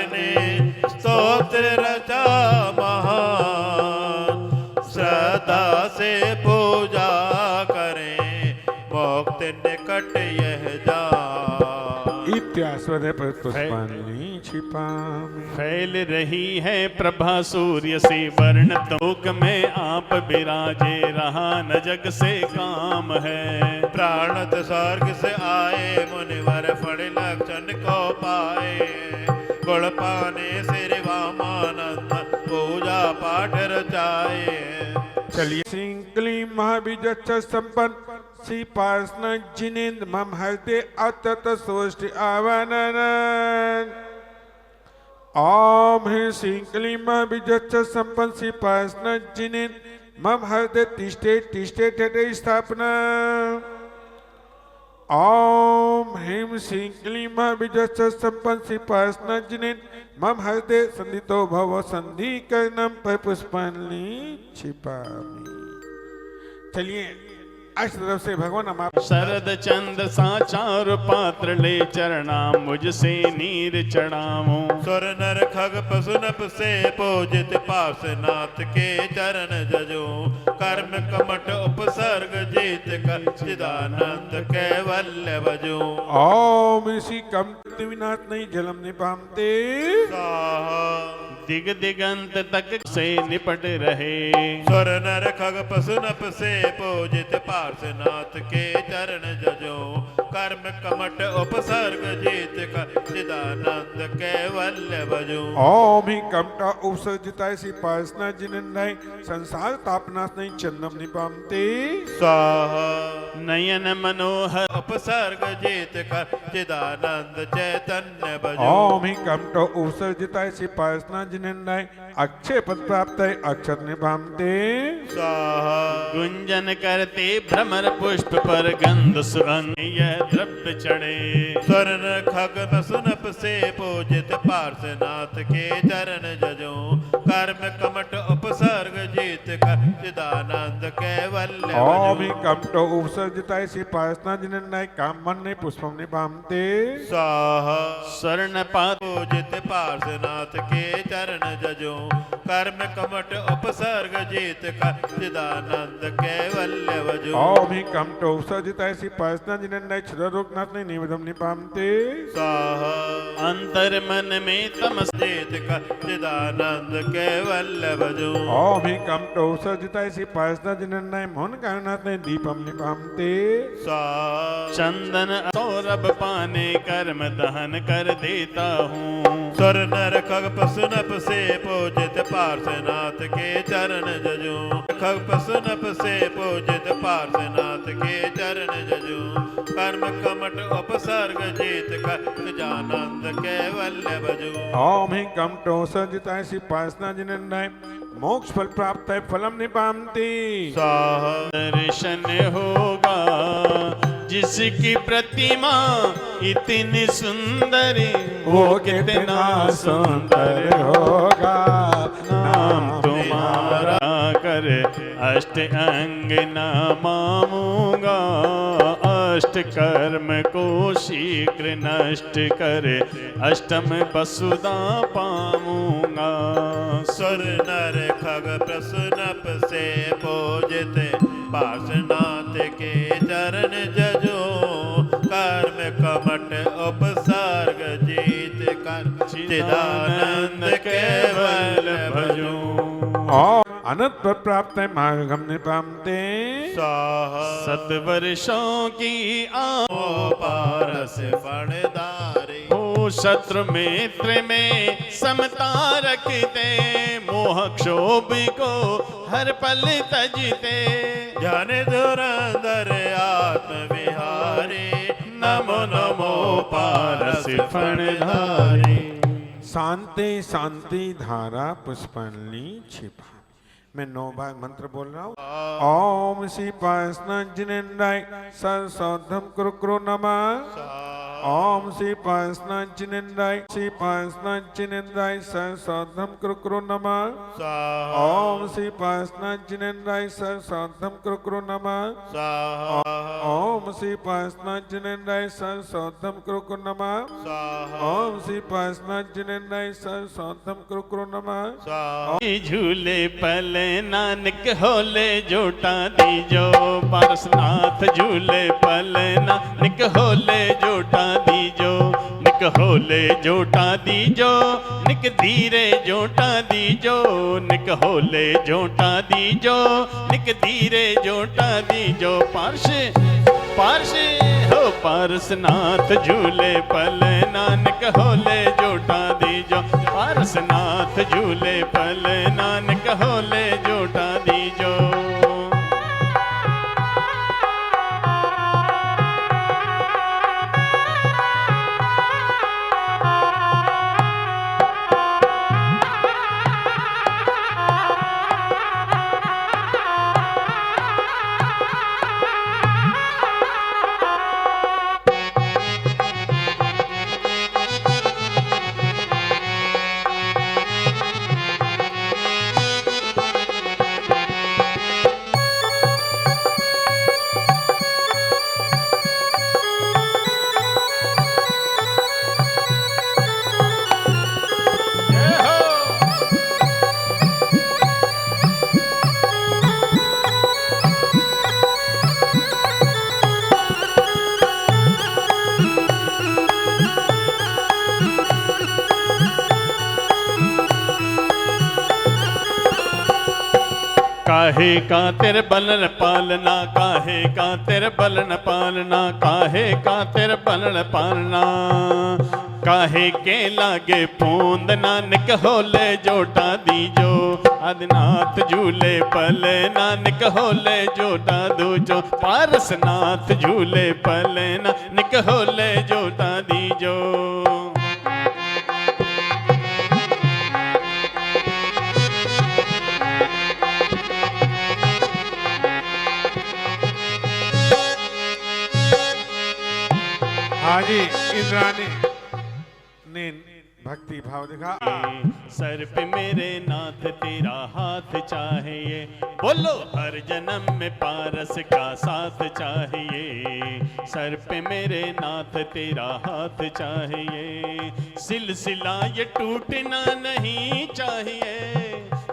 [SPEAKER 5] ने स्तोत्र रचा महान श्रद्धा से पूजा करें मुक्ति निकट यह जा।
[SPEAKER 3] इत्यास्वद पुष्पांजलि छिपा में।
[SPEAKER 4] फैल रही है प्रभा सूर्य से वर्ण तोक में आप विराजे। रहा न जग से काम है।
[SPEAKER 5] प्राणत स्वर्ग से आए मुनिवर फण लक्षण को पाए। गुण पाने सिर वामानंद पूजा पाठ रचाए।
[SPEAKER 3] चलिए सिंकली महाबीज संपन्न श्रीपासन जिनेन्द्र मम हृदय अतत सोष्टि आवनन। ओम ह्रीं सिंकली महाबीज संपन्न श्रीपासन जिनेन्द्र मम हृदय तिष्ठे तिष्ठे ठठे स्थापना। ओम ह्रीं सिंकली महाबीज संपन्न श्रीपासन जिनेन्द्र मम हृदय संधितो भव संधि कर्णम पर पुष्पांजलि छिपामि। चलिए अष्ट तरफ से भगवान हम आप
[SPEAKER 4] शरद चंद साचार पात्र ले चरणा मुझसे नीर चढ़ाऊं।
[SPEAKER 5] सुर नर खग पशु नप से पूजित पार्श्वनाथ के चरण जजो। कर्म कमठ उपसर्ग जीत कर चिदानंद कैवल्य बजो।
[SPEAKER 3] ओम ऋषि कम विनाश नहीं जलम निपामते।
[SPEAKER 4] दिग दिगंत तक से निपट रहे।
[SPEAKER 5] सुर नर खग पशु नप से पूजित पार्श्वनाथ के चरण जजो। कर्म कमठ उपसर्ग जीत कर चिदानंद कैवल्य बजो।
[SPEAKER 3] ओम ही कमटा उपसर्जिता सी पासना जिनन्नाय संसार तापनाश नहीं चंदम निपामते।
[SPEAKER 5] स्वाहा
[SPEAKER 4] नयन मनोहर
[SPEAKER 5] उपसर्ग जीत कर चिदानंद चैतन्य बजो।
[SPEAKER 3] ओम ही कमटा उपसर्जिता सी पासना जिनन्नाय अक्षय पद प्राप्त है अक्षर निपामते।
[SPEAKER 5] स्वाहा
[SPEAKER 4] गुंजन करते भ्रमर पुष्प पर गंध सुगंध यह द्रव्य चढ़े।
[SPEAKER 5] स्वर्ण खग सुनप से पूजित पार्श्वनाथ के चरण जजो। कर्म कमठ उपसर्ग जीत कर चिदानंद कैवल्य
[SPEAKER 3] ओम ही
[SPEAKER 5] बजो।
[SPEAKER 3] कमटा उपसर्जिता सी पासना जिनन्नाय काम मन नहीं पुष्पम निपामते।
[SPEAKER 5] स्वाहा
[SPEAKER 4] स्वर्ण पात
[SPEAKER 5] पूजित पार्श्वनाथ के चरण जजो। कर्म कमठ उपसर्ग जीत कर चिदानंद कैवल्य बजो।
[SPEAKER 3] ओम ही कमटा उपसर्जिता सी पासना जिनन्नाय क्षुद्र रोगनाथ नहीं निवेदम निपामते।
[SPEAKER 5] स्वाहा
[SPEAKER 4] अंतर मन में तमस
[SPEAKER 5] जीत कर चिदानंद कैवल्य बजो।
[SPEAKER 3] ओम ही कमटा उपसर्जिता सी पासना जिनन्नाय मोहन कारनाथ नहीं दीपम निपामते।
[SPEAKER 5] स्वाहा
[SPEAKER 4] चंदन सौरभ पाने कर्म दहन कर देता हूँ।
[SPEAKER 5] सुर नर खग पशु नप से पूजित पार्श्वनाथ के चरण जजू खग पशु नप से पूजित पार्श्वनाथ के चरण जजू कर्म कमट उपसर्ग जीत कर जानंद कैवल्य भजू
[SPEAKER 3] ओम ही कमटो सजिता ऐसी पासना जिन्हें मोक्ष फल प्राप्त है फलम निपामती
[SPEAKER 5] स्वाहा
[SPEAKER 4] दर्शन होगा जिसकी प्रतिमा इतनी सुंदर वो कितना सुंदर होगा नाम तुम्हारा कर अष्ट अंग नमाऊंगा अष्ट कर्म को शीघ्र नष्ट कर अष्टम वसुधा पाऊंगा
[SPEAKER 5] सुर नर खग प्रसुनप से पूजित पार्श्वनाथ के चरण जजो कर्म कमट उपसर्ग जीत कर चिदानंद केवल भजो
[SPEAKER 3] अनंत फल प्राप्त है मार्गम निपामते
[SPEAKER 5] स्वाहा
[SPEAKER 4] सतवर्षों की
[SPEAKER 5] पारस फणदारी
[SPEAKER 4] हो शत्रु मित्र में समता रखते मोह क्षोभ को हर पल तजते
[SPEAKER 5] जन धुरंधर आत्म विहारी नमो नमो पारस फणधारी
[SPEAKER 3] शांति शांति धारा पुष्पनी छिपा मैं 9 बार मंत्र बोल रहा हूँ ओम श्री पासना जिनेन्द्राय सरसौधम कुरु नमः ओम श्री पासना जिनेन्द्राय सरसौधम कुरु नमः ओम श्री पासना जिनेन्द्राय सरसौधम कुरु नमः ओम श्री पासना जिनेन्द्राय सरसौधम कुरु नमः ओम श्री पासना जिनेन्द्राय सरसौधम कुरु नमः
[SPEAKER 4] झूले पल नानक होले जोटा दीजो पारसनाथ झूले पल नानक होले जोटा दीजो निक होले जोटा दीजो निक धीरे जोटा दीजो निक होले जोटा दीजो निक धीरे जोटा दीजो पार्श पार्श हो पारसनाथ झूले पल नानक होले जोटा दीजो पारसनाथ झूले पल नानक होले जोटा दीजो काहे का तेरे बलन पालना काहे का तेरे बलन पालना काहे का तेरे बलन पालना काहे के लागे पूंद नानक होले जोटा दीजो आदिनाथ झूले पल नानक होले जोटा दूजो पारसनाथ झूले पल नानक होले जोटा दीजो
[SPEAKER 3] हाजी इंद्राणी ने भक्ति भाव दिखा
[SPEAKER 4] सर पे मेरे नाथ तेरा हाथ चाहिए बोलो हर जन्म में पारस का साथ चाहिए सर पे मेरे नाथ तेरा हाथ चाहिए सिलसिला ये टूटना नहीं चाहिए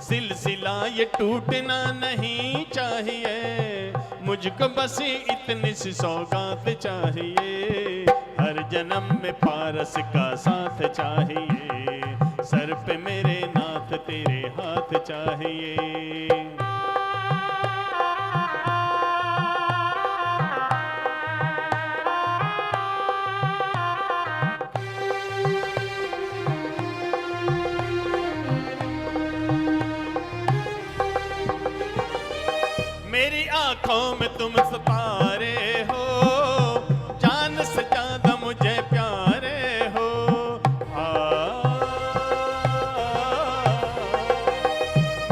[SPEAKER 4] सिलसिला ये टूटना नहीं चाहिए मुझको बस इतनी सी सौगात चाहिए हर जन्म में पारस का साथ चाहिए सर पे मेरे नाथ तेरे हाथ चाहिए मेरी आंखों में तुम सितारे हो, जान से ज्यादा मुझे प्यारे हो।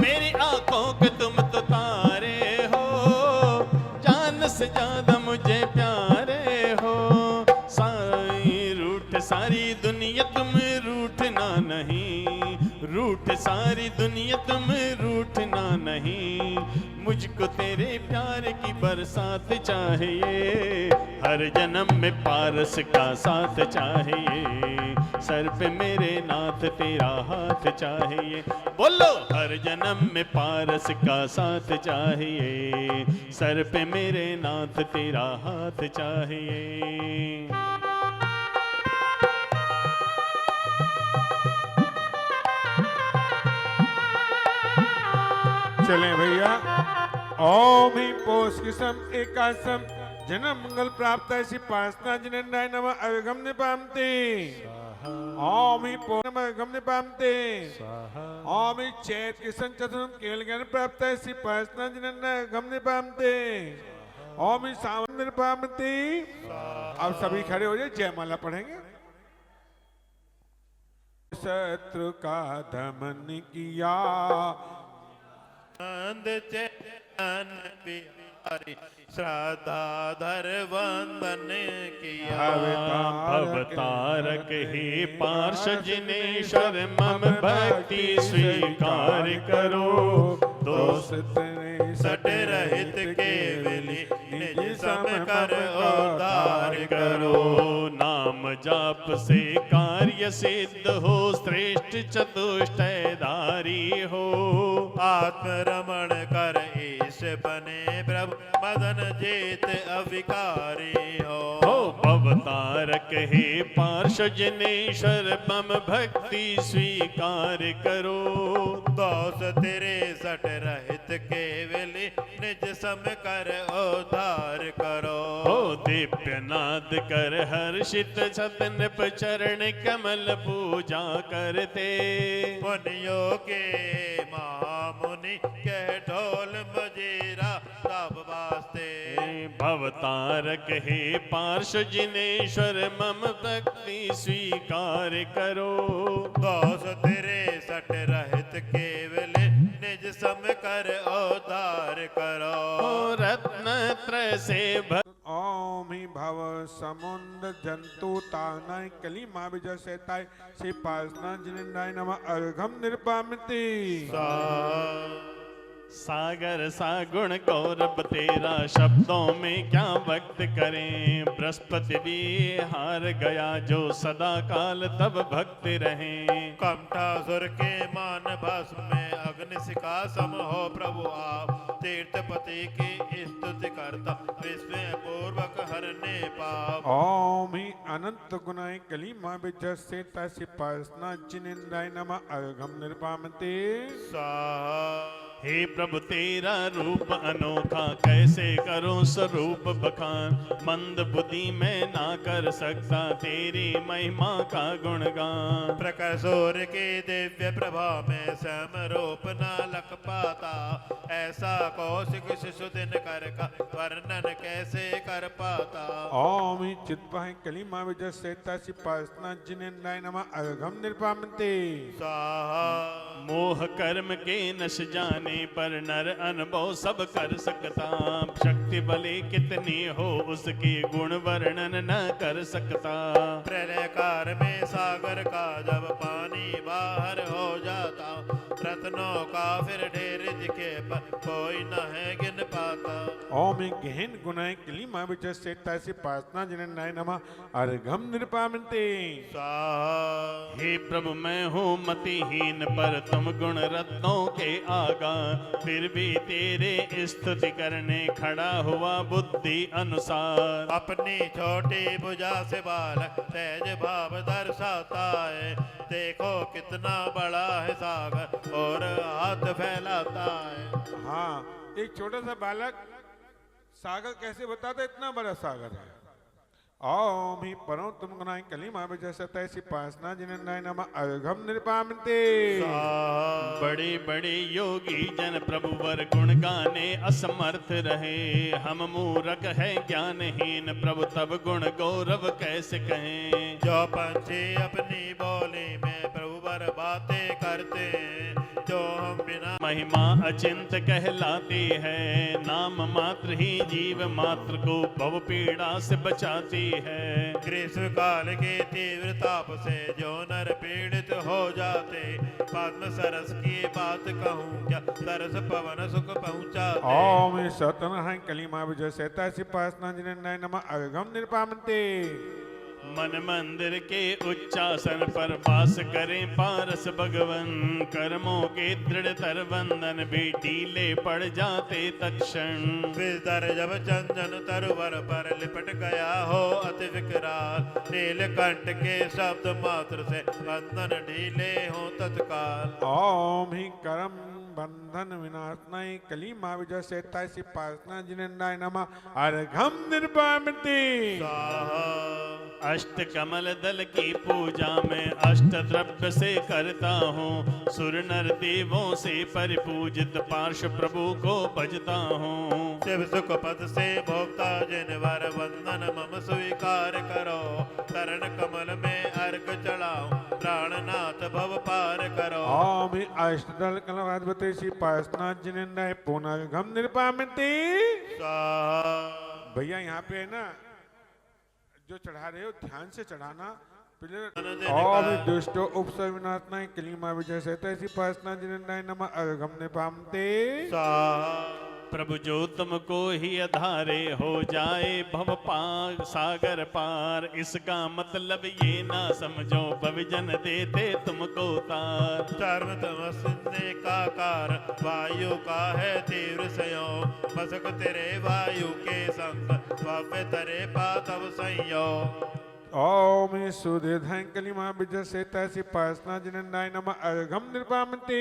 [SPEAKER 4] मेरी आंखों के तुम तो तारे हो, जान से ज्यादा मुझे प्यारे हो। सारी रूठ सारी दुनिया तुम रूठना नहीं, रूठ सारी दुनिया तुम रूठना नहीं। मुझको तेरे प्यार की बरसात चाहिए, हर जन्म में पारस का साथ चाहिए। सर पे मेरे नाथ तेरा हाथ चाहिए, बोलो हर जन्म में पारस का साथ चाहिए। सर पे मेरे नाथ तेरा हाथ चाहिए।
[SPEAKER 3] चलें भैया। ओम ही पोष किसम एकासम जन्म मंगल प्राप्त है पासना जिनंदाय नमः अवगम निपामते। ओम ही पोष नमः अवगम निपामते। ओम ही चैत किसम चतुर्म केवल ज्ञान प्राप्त है पासना जिनंदाय अवगम निपामते। ओम ही सावन निपामते। अब सभी खड़े हो जाए, जयमाला पढ़ेंगे। शत्रु का दमन किया,
[SPEAKER 5] नंद चैतन बिहारी श्रद्धा धर वंदन किया।
[SPEAKER 4] भवतारक हे पार्षजिनेश्वर मम भक्ति स्वीकार करो। दोष
[SPEAKER 5] सट रहित केवली निज सम कर उद्धार करो।
[SPEAKER 4] नाम जाप से कार्य सिद्ध हो, श्रेष्ठ चतुष्टयधारी हो।
[SPEAKER 5] आत्मरमण कर ईश बने प्रभु मदन जेत अविकारी हो।
[SPEAKER 4] भवतारक हे पार्षजिनेश्वर मम भक्ति स्वीकार करो।
[SPEAKER 5] दोष तेरे सट रहित केवली निज सम कर उद्धार करो।
[SPEAKER 4] दिव्यनाद कर हर्षित सतनप चरण कमल पूजा करते।
[SPEAKER 5] मुनियों के महामुनि के ढोल मजीरा सब वास्ते।
[SPEAKER 4] भवतारक हे पार्षजिनेश्वर मम भक्ति स्वीकार करो।
[SPEAKER 5] दोष तेरे सट रहित केवल निज सम कर उद्धार करो।
[SPEAKER 4] रत्न त्रय से
[SPEAKER 3] ओम ही भव समुद्र जंतु तानाय कली माँ विजय सेताय श्री पासना जिनंदाय नमः अर्घम निर्पामिति।
[SPEAKER 4] सागर सा गुण गौरव तेरा शब्दों में क्या व्यक्त करें। बृहस्पति भी हार गया जो सदा काल तब भक्त रहे।
[SPEAKER 5] कमठासुर के मान भस्म में अग्नि शिखा सम हो प्रभु आप। तीर्थपति की स्तुति करता विश्व पूर्वक हरने पाप।
[SPEAKER 3] ओम ही अनंत गुणाय कली माँ विजय सेताय श्री पासना जिनंदाय नमः अर्घम निर्पामिति।
[SPEAKER 4] हे प्रभु तेरा रूप अनोखा, कैसे करूं स्वरूप बखान। मंद बुद्धि में ना कर सकता तेरी महिमा का गुणगान।
[SPEAKER 5] प्रखर सूर्य की दिव्य प्रभा में समरूप न लख पाता। ऐसा कौशिक शिशु दिन कर का वर्णन कैसे कर पाता।
[SPEAKER 3] ओम ही चित्पाय कली माँ विजय सेताय श्री पासना जिनंदाय नमः अर्घम निर्पामिति।
[SPEAKER 4] मोह कर्म के नश जाने पर नर अनुभव सब कर सकता। शक्ति बले कितनी हो उसकी गुण वर्णन न कर सकता।
[SPEAKER 5] प्रलय काल में सागर का जब पानी बाहर हो जाता। रत्नों का फिर ढेर दिखे पर कोई न है गिन पाता।
[SPEAKER 3] ओम ही गहन गुणाय कली माँ विजय सेताय श्री पासना जिनंदाय नमः अर्घम निर्पामिति।
[SPEAKER 4] हे प्रभु मैं हूँ मतिहीन पर तुम गुण रत्नों के आगा। फिर भी तेरे स्तुति करने खड़ा हुआ बुद्धि अनुसार।
[SPEAKER 5] अपनी छोटी भुजा से बालक तेज भाव दर्शाता है। देखो कितना बड़ा है सागर और हाथ फैलाता है।
[SPEAKER 3] हाँ, एक छोटा सा बालक सागर कैसे बताता है, इतना बड़ा सागर है। ओम ही परम तुम गुनाई कलीमा विजय सतैसी पासना जिन्नाय नम अर्घम निरपामते।
[SPEAKER 4] बड़े बड़े योगी जन प्रभु वर गुण गाने असमर्थ रहे, हम मूरख है ज्ञानहीन प्रभु तब गुण गौरव कैसे कहें।
[SPEAKER 5] जो पंछी अपनी बोली में प्रभु वर बातें करते, जो हम बिना
[SPEAKER 4] महिमा अचिंत कहलाती है, नाम मात्र ही जीव मात्र को भव पीड़ा से बचाती है।
[SPEAKER 5] ग्रीष्म काल के तीव्र ताप से जो नर पीड़ित हो जाते, पद्म सरस की बात कहूँ क्या, सरस पवन सुख पहुँचाते।
[SPEAKER 3] ओम सतन है कलीमा विजय सतैसी पासना जिन्नाय नम अर्घम निरपामते।
[SPEAKER 4] मन मंदिर के उच्चासन पर वास करें पारस भगवन, कर्मों के दृढ़तर बंधन भी ढीले पड़ जाते तत्क्षण।
[SPEAKER 5] विस्तर जब चंदन तरुवर पर लिपट गया हो अति विकराल, नीलकंठ के शब्द मात्र से बंधन ढीले हो तत्काल।
[SPEAKER 3] ओम ही करम बंधन विनाशनाय कलीमा विजय सतैसी पासना जिन्नाय नम अर्घम निरपामते।
[SPEAKER 4] अष्ट कमल दल की पूजा में अष्ट द्रव्य से करता हूँ, सुर नर देवों से परिपूजित पार्श्व प्रभु को भजता हूँ।
[SPEAKER 5] शिव सुख पद से भोक्ता जिन वर वंदन मम स्वीकार करो, चरण कमल में अर्घ चढ़ाओ, प्राणनाथ भव पार करो।
[SPEAKER 3] ओम अष्टदल कलवाद्भुतेशी पासना जिन्नाय पुनर्घम निरपामते। भैया यहाँ पे है ना, जो चढ़ा रहे हो ध्यान से चढ़ाना। ओम दुष्टो उपसर्ग विनाशनाय कलीमा विजय सतैसी पासना जिन्नाय नम अर्घम निरपामते।
[SPEAKER 4] प्रभु जो तुमको ही आधारे हो जाए भव पार सागर पार, इसका मतलब ये ना समझो भविजन देते तुमको तार।
[SPEAKER 5] चर्म तमस्ने का कार वायु का है तीव्र संयोग, मसक तेरे वायु के संग भव्य तरे पातव संयोग।
[SPEAKER 3] ओम सुधीर्धं कलीमा विजय सतैसी पासना जिन्नाय नम अर्घम निरपामते।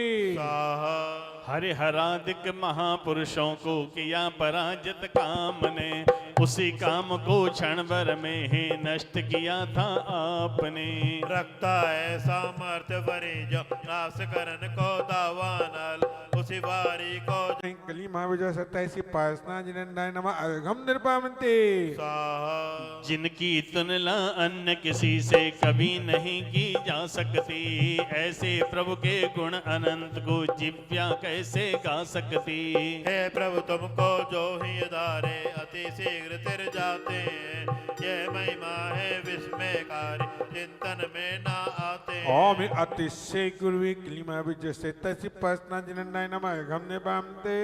[SPEAKER 4] हरि हराधिक महापुरुषों को किया पराजित काम ने, उसी काम को क्षण भर में ही नष्ट किया था आपने।
[SPEAKER 5] रखता है सामर्थ्य वरी जो नाश करन को दावानल, उसी वारी को
[SPEAKER 3] कलीमा विजय सतैसी पासना जिन्नाय नम अर्घम निरपामते।
[SPEAKER 4] जिनकी तुलना अन्य किसी से कभी नहीं की जा सकती, ऐसे प्रभु के गुण अनंत को जिव्या कैसे गा सकती।
[SPEAKER 5] हे प्रभु तुमको जो ही धारे अति शीघ्र तिर जाते हैं, ये महिमा है विस्मयकारी चिंतन में ना आते।
[SPEAKER 3] ओम अतिशय गुरुवी कलीमा विजय सतैसी पासना जिन्नाय नम अर्घम निरपामते।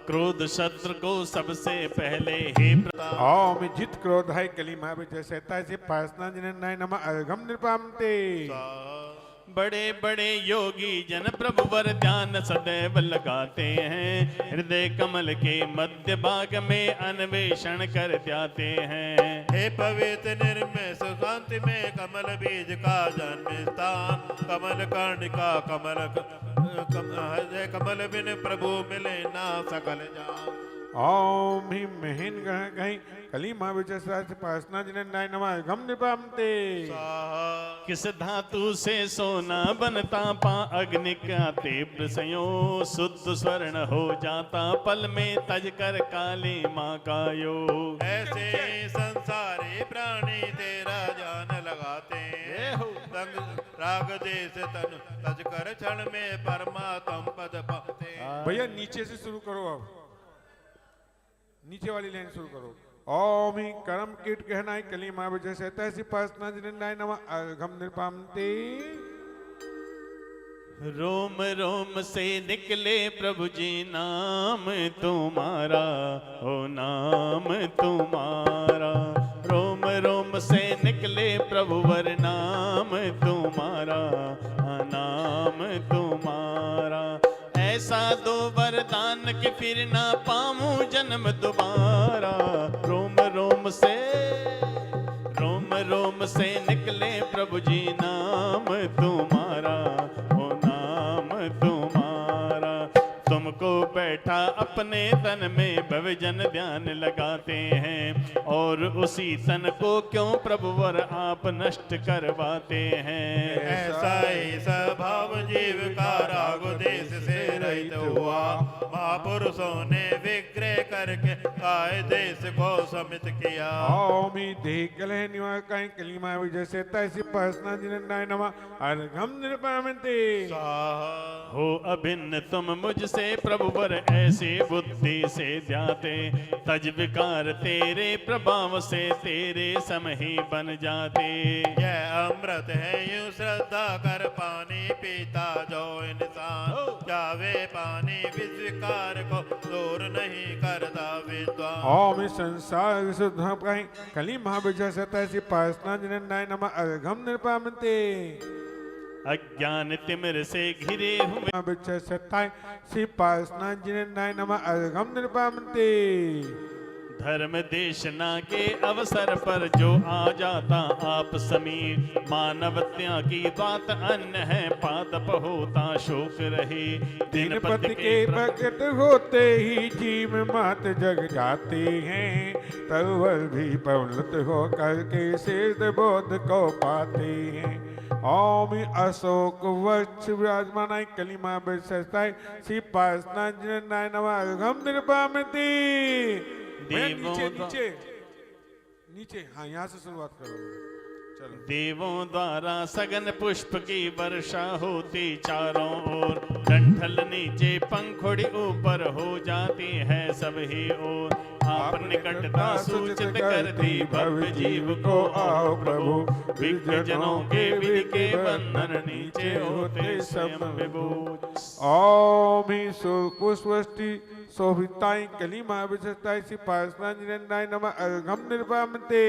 [SPEAKER 4] क्रोध शत्रु को सबसे पहले हे
[SPEAKER 3] ओम जित क्रोध है कलीमा विजय सतैसी पासना जिन्नाय नम अर्घम निरपामते।
[SPEAKER 4] बड़े बड़े योगी जन प्रभु वर ध्यान सदैव लगाते हैं, हृदय कमल के मध्य भाग में अन्वेषण कर जाते हैं।
[SPEAKER 5] हे पवित्र निर्मय सुशांति में कमल बीज का जन्म स्थान, कमल कर्ण का कमल बिन प्रभु मिले ना सकल जान।
[SPEAKER 3] ओम ही महीन ग्रह कहीं कलीमा विजय सतैसी पासना जिन्नाय नम अर्घम निरपामते।
[SPEAKER 4] किस धातु से सोना बनता पा अग्नि का तीव्र संयोग, शुद्ध स्वर्ण हो जाता पल में तज कर काली माँ का योग।
[SPEAKER 5] ऐसे संसारी प्राणी तेरा जान लगाते हैं, संग राग देश तन तज कर क्षण में परमात्म पद पाते।
[SPEAKER 3] भैया नीचे से शुरू करो, अब नीचे वाली लाइन शुरू करो। ओम ही करम कीट कहनाय कलीमा विजय सतैसी पासना जिन्नाय नम अर्घम निरपामते।
[SPEAKER 4] रोम रोम से निकले प्रभु जी नाम तुम्हारा, ओ नाम तुम्हारा। रोम रोम से निकले प्रभु वर नाम तुम्हारा, नाम तुम्हारा। ऐसा दो वरदान के फिर ना पाऊं जन्म दोबारा। रोम रोम से निकले प्रभु जी नाम तुम्हारा, ओ नाम तुम्हारा। तुम को बैठा अपने तन में भवजन ध्यान लगाते हैं, और उसी तन को क्यों प्रभुवर आप नष्ट करवाते हैं।
[SPEAKER 5] ऐसा ही स्वभाव जीव का राग देश से रहित हुआ, महापुरुषों ने विग्रह करके काय देश को समित किया।
[SPEAKER 3] ओमी देकले निवा काई कलिमा विजय से तैसी पसना जिननाय नमा अर्घम निर्पामते।
[SPEAKER 4] हो अभिन्न तुम मुझसे प्रभुवर ऐसी बुद्धि से ध्याते, तज विकार तेरे प्रभाव से तेरे सम ही बन जाते।
[SPEAKER 5] यह अमृत है यूं श्रद्धा कर पानी पीता जो इंसान, जावे पानी विस्विकार को दूर नहीं करता विद्वान।
[SPEAKER 3] ओम संसार विशुद्ध काई कलिमा विजय से तैसी पसना जिननाय नमा अर्घम निर्पामते।
[SPEAKER 4] अज्ञान तिमिर से घिरे हुए
[SPEAKER 3] विजय से तैसी पसना जिननाय नमा अर्घम निर्पामते।
[SPEAKER 4] धर्म देशना के अवसर पर जो आ जाता आप समीर, मानवत्या की बात अन्य है पादप होता शोक रहे।
[SPEAKER 3] दिन पति के प्रकट होते ही जीव मात जग जाते हैं, तरुवर भी पवनत हो करके शेष बोध को पाते हैं। ओम अशोक वृक्ष विराजमान कलिमा विशेषताएं श्री पासना जिननाय नमः अर्घम निर्पामति। नीचे नीचे नीचे, हाँ यहाँ से शुरुआत करो। चलो।
[SPEAKER 4] देवों द्वारा सघन पुष्प की वर्षा होती चारों ओर, डंठल नीचे पंखुड़ी ऊपर हो जाती है सब ही ओर। आप निकटता सूचित करती भव्य जीव को आओ प्रभु, विज्ञजनों के विधि के बंधन नीचे होते स्वयं विभूत।
[SPEAKER 3] ओम ही पुष्पष्टि शोभिताई कलिमा विशेषताई श्री पासना जिननाय नमः अर्घम निर्पामते।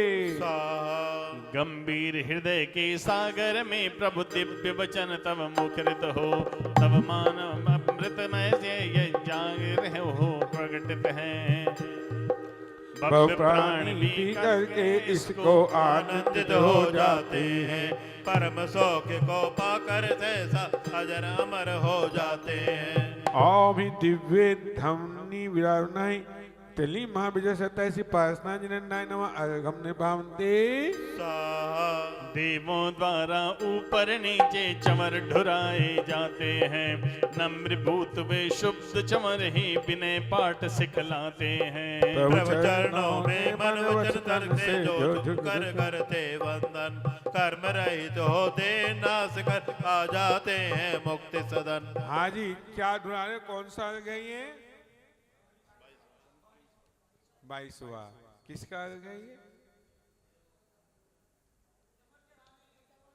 [SPEAKER 4] गंभीर हृदय के सागर में प्रभु दिव्य वचन तब मुखरित हो, तब मानव अमृतमय से ये जागर हो प्रकटित हैं। भव्य प्राण भी करके इसको
[SPEAKER 5] आनंदित हो जाते हैं, परम सौख्य को पाकर सहसा अजर अमर हो जाते हैं।
[SPEAKER 3] ओम ही दिव्य धमनी विराजनाई तेली महाविजय सत्ताईसी पासना जिननाय नमः अर्घम निर्पामते।
[SPEAKER 4] देवों द्वारा ऊपर नीचे चमर ढुराए जाते हैं, नम्र भूत वे शुद्ध चमर ही विनय पाठ सिखलाते हैं।
[SPEAKER 5] प्रभु चरणों में मन वचन तन से जो झुककर करते वंदन, कर्म रहित होते नाश कर आ जाते हैं मुक्ति सदन।
[SPEAKER 3] हाँ जी, क्या ढुरा रहे, कौन सा गई है? 22वां किसका आ गई है?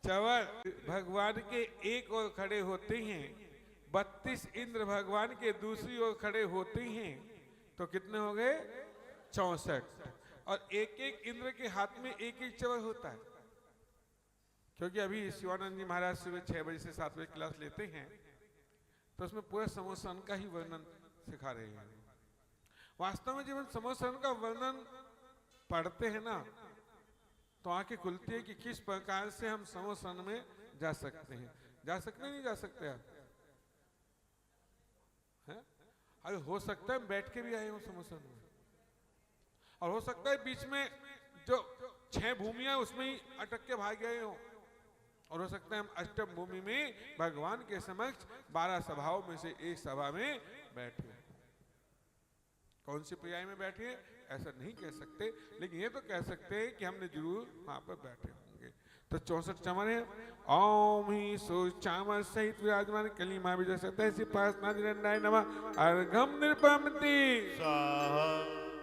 [SPEAKER 3] चवर भगवान के एक ओर खड़े होते हैं, 32 इंद्र भगवान के दूसरी ओर खड़े होते हैं, तो कितने हो गए? 64। और एक एक इंद्र के हाथ में एक एक चवर होता है, क्योंकि अभी शिवानंद जी महाराज सुबह 6 बजे से 7 बजे क्लास लेते हैं, तो उसमें पूरा समोसन का ही वर्णन सिखा रहे हैं। वास्तव में जब हम समोसन का वर्णन पढ़ते हैं ना, तो आंखें खुलती है कि किस प्रकार से हम समोसन में जा सकते हैं। जा सकते नहीं जा सकते आप? हैं? अरे हो सकता है बैठ के भी आए हो समोसन में, और हो सकता है बीच में जो 6 भूमियां उसमें ही अटक के भाग गए हो, और हो सकता है हम अष्टम भूमि में भगवान के समक्ष 12 सभाओं में से एक सभा में बैठे। कौन सी पर्याय में बैठे हैं ऐसा नहीं कह सकते, लेकिन ये तो कह सकते हैं कि हमने जरूर वहां पर बैठे होंगे। तो 64 चमर है। ओम ही सो चामर सहित विराजमान कलिमा विजय सत्ताईसी पासना जिननाय नमः अर्घम निर्पामति।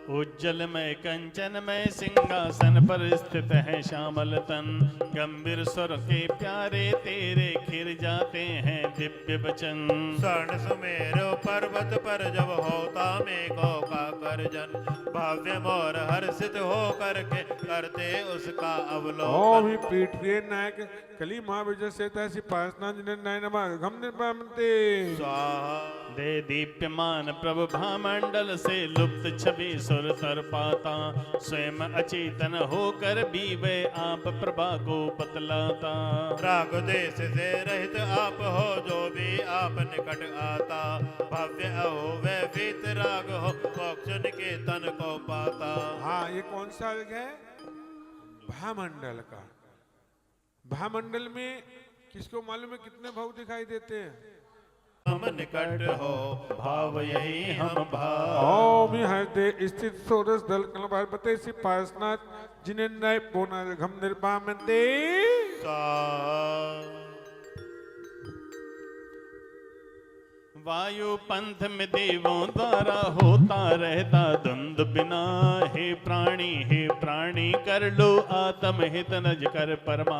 [SPEAKER 4] उज्जलमय कंचनमय सिंहासन पर स्थित है श्यामल तन, गंभीर स्वर के प्यारे तेरे खिर जाते हैं दिव्य वचन।
[SPEAKER 5] स्वर्ण सुमेरु पर्वत पर जब होता में को का कर जन भव्य मोर हर्षित हो करके करते उसका
[SPEAKER 3] ओम
[SPEAKER 5] अवलोकन।
[SPEAKER 3] ही पीठिए नायक कली महाविजय से तैसी पासना जिन्हें नय नमः घम निपमते
[SPEAKER 5] स्वाहा।
[SPEAKER 4] दे दीप्यमान प्रभु भामंडल से लुप्त छवि सुर तर पाता स्वयं अचेतन होकर भी वे आप प्रभा को बतलाता।
[SPEAKER 5] राग देश से रहित आप हो जो भी आप निकट आता भव्य अहो वह वीत राग हो मोक्ष निकेतन को पाता।
[SPEAKER 3] हाँ ये कौन सा अर्घ है? भामंडल का। भामंडल में किसको मालूम है कितने भाव दिखाई देते हैं?
[SPEAKER 5] हम निकट हो भाव यही हम भाव।
[SPEAKER 3] ओम ही हृदय स्थित सोरस दल कल पार्वती सी पासनाथ जिन्हें नय पोना घम निर्पामते
[SPEAKER 4] वायु पंथ में देवों द्वारा होता रहता द्वंद बिना। हे प्राणी कर लो आत्म हित नज कर परमा।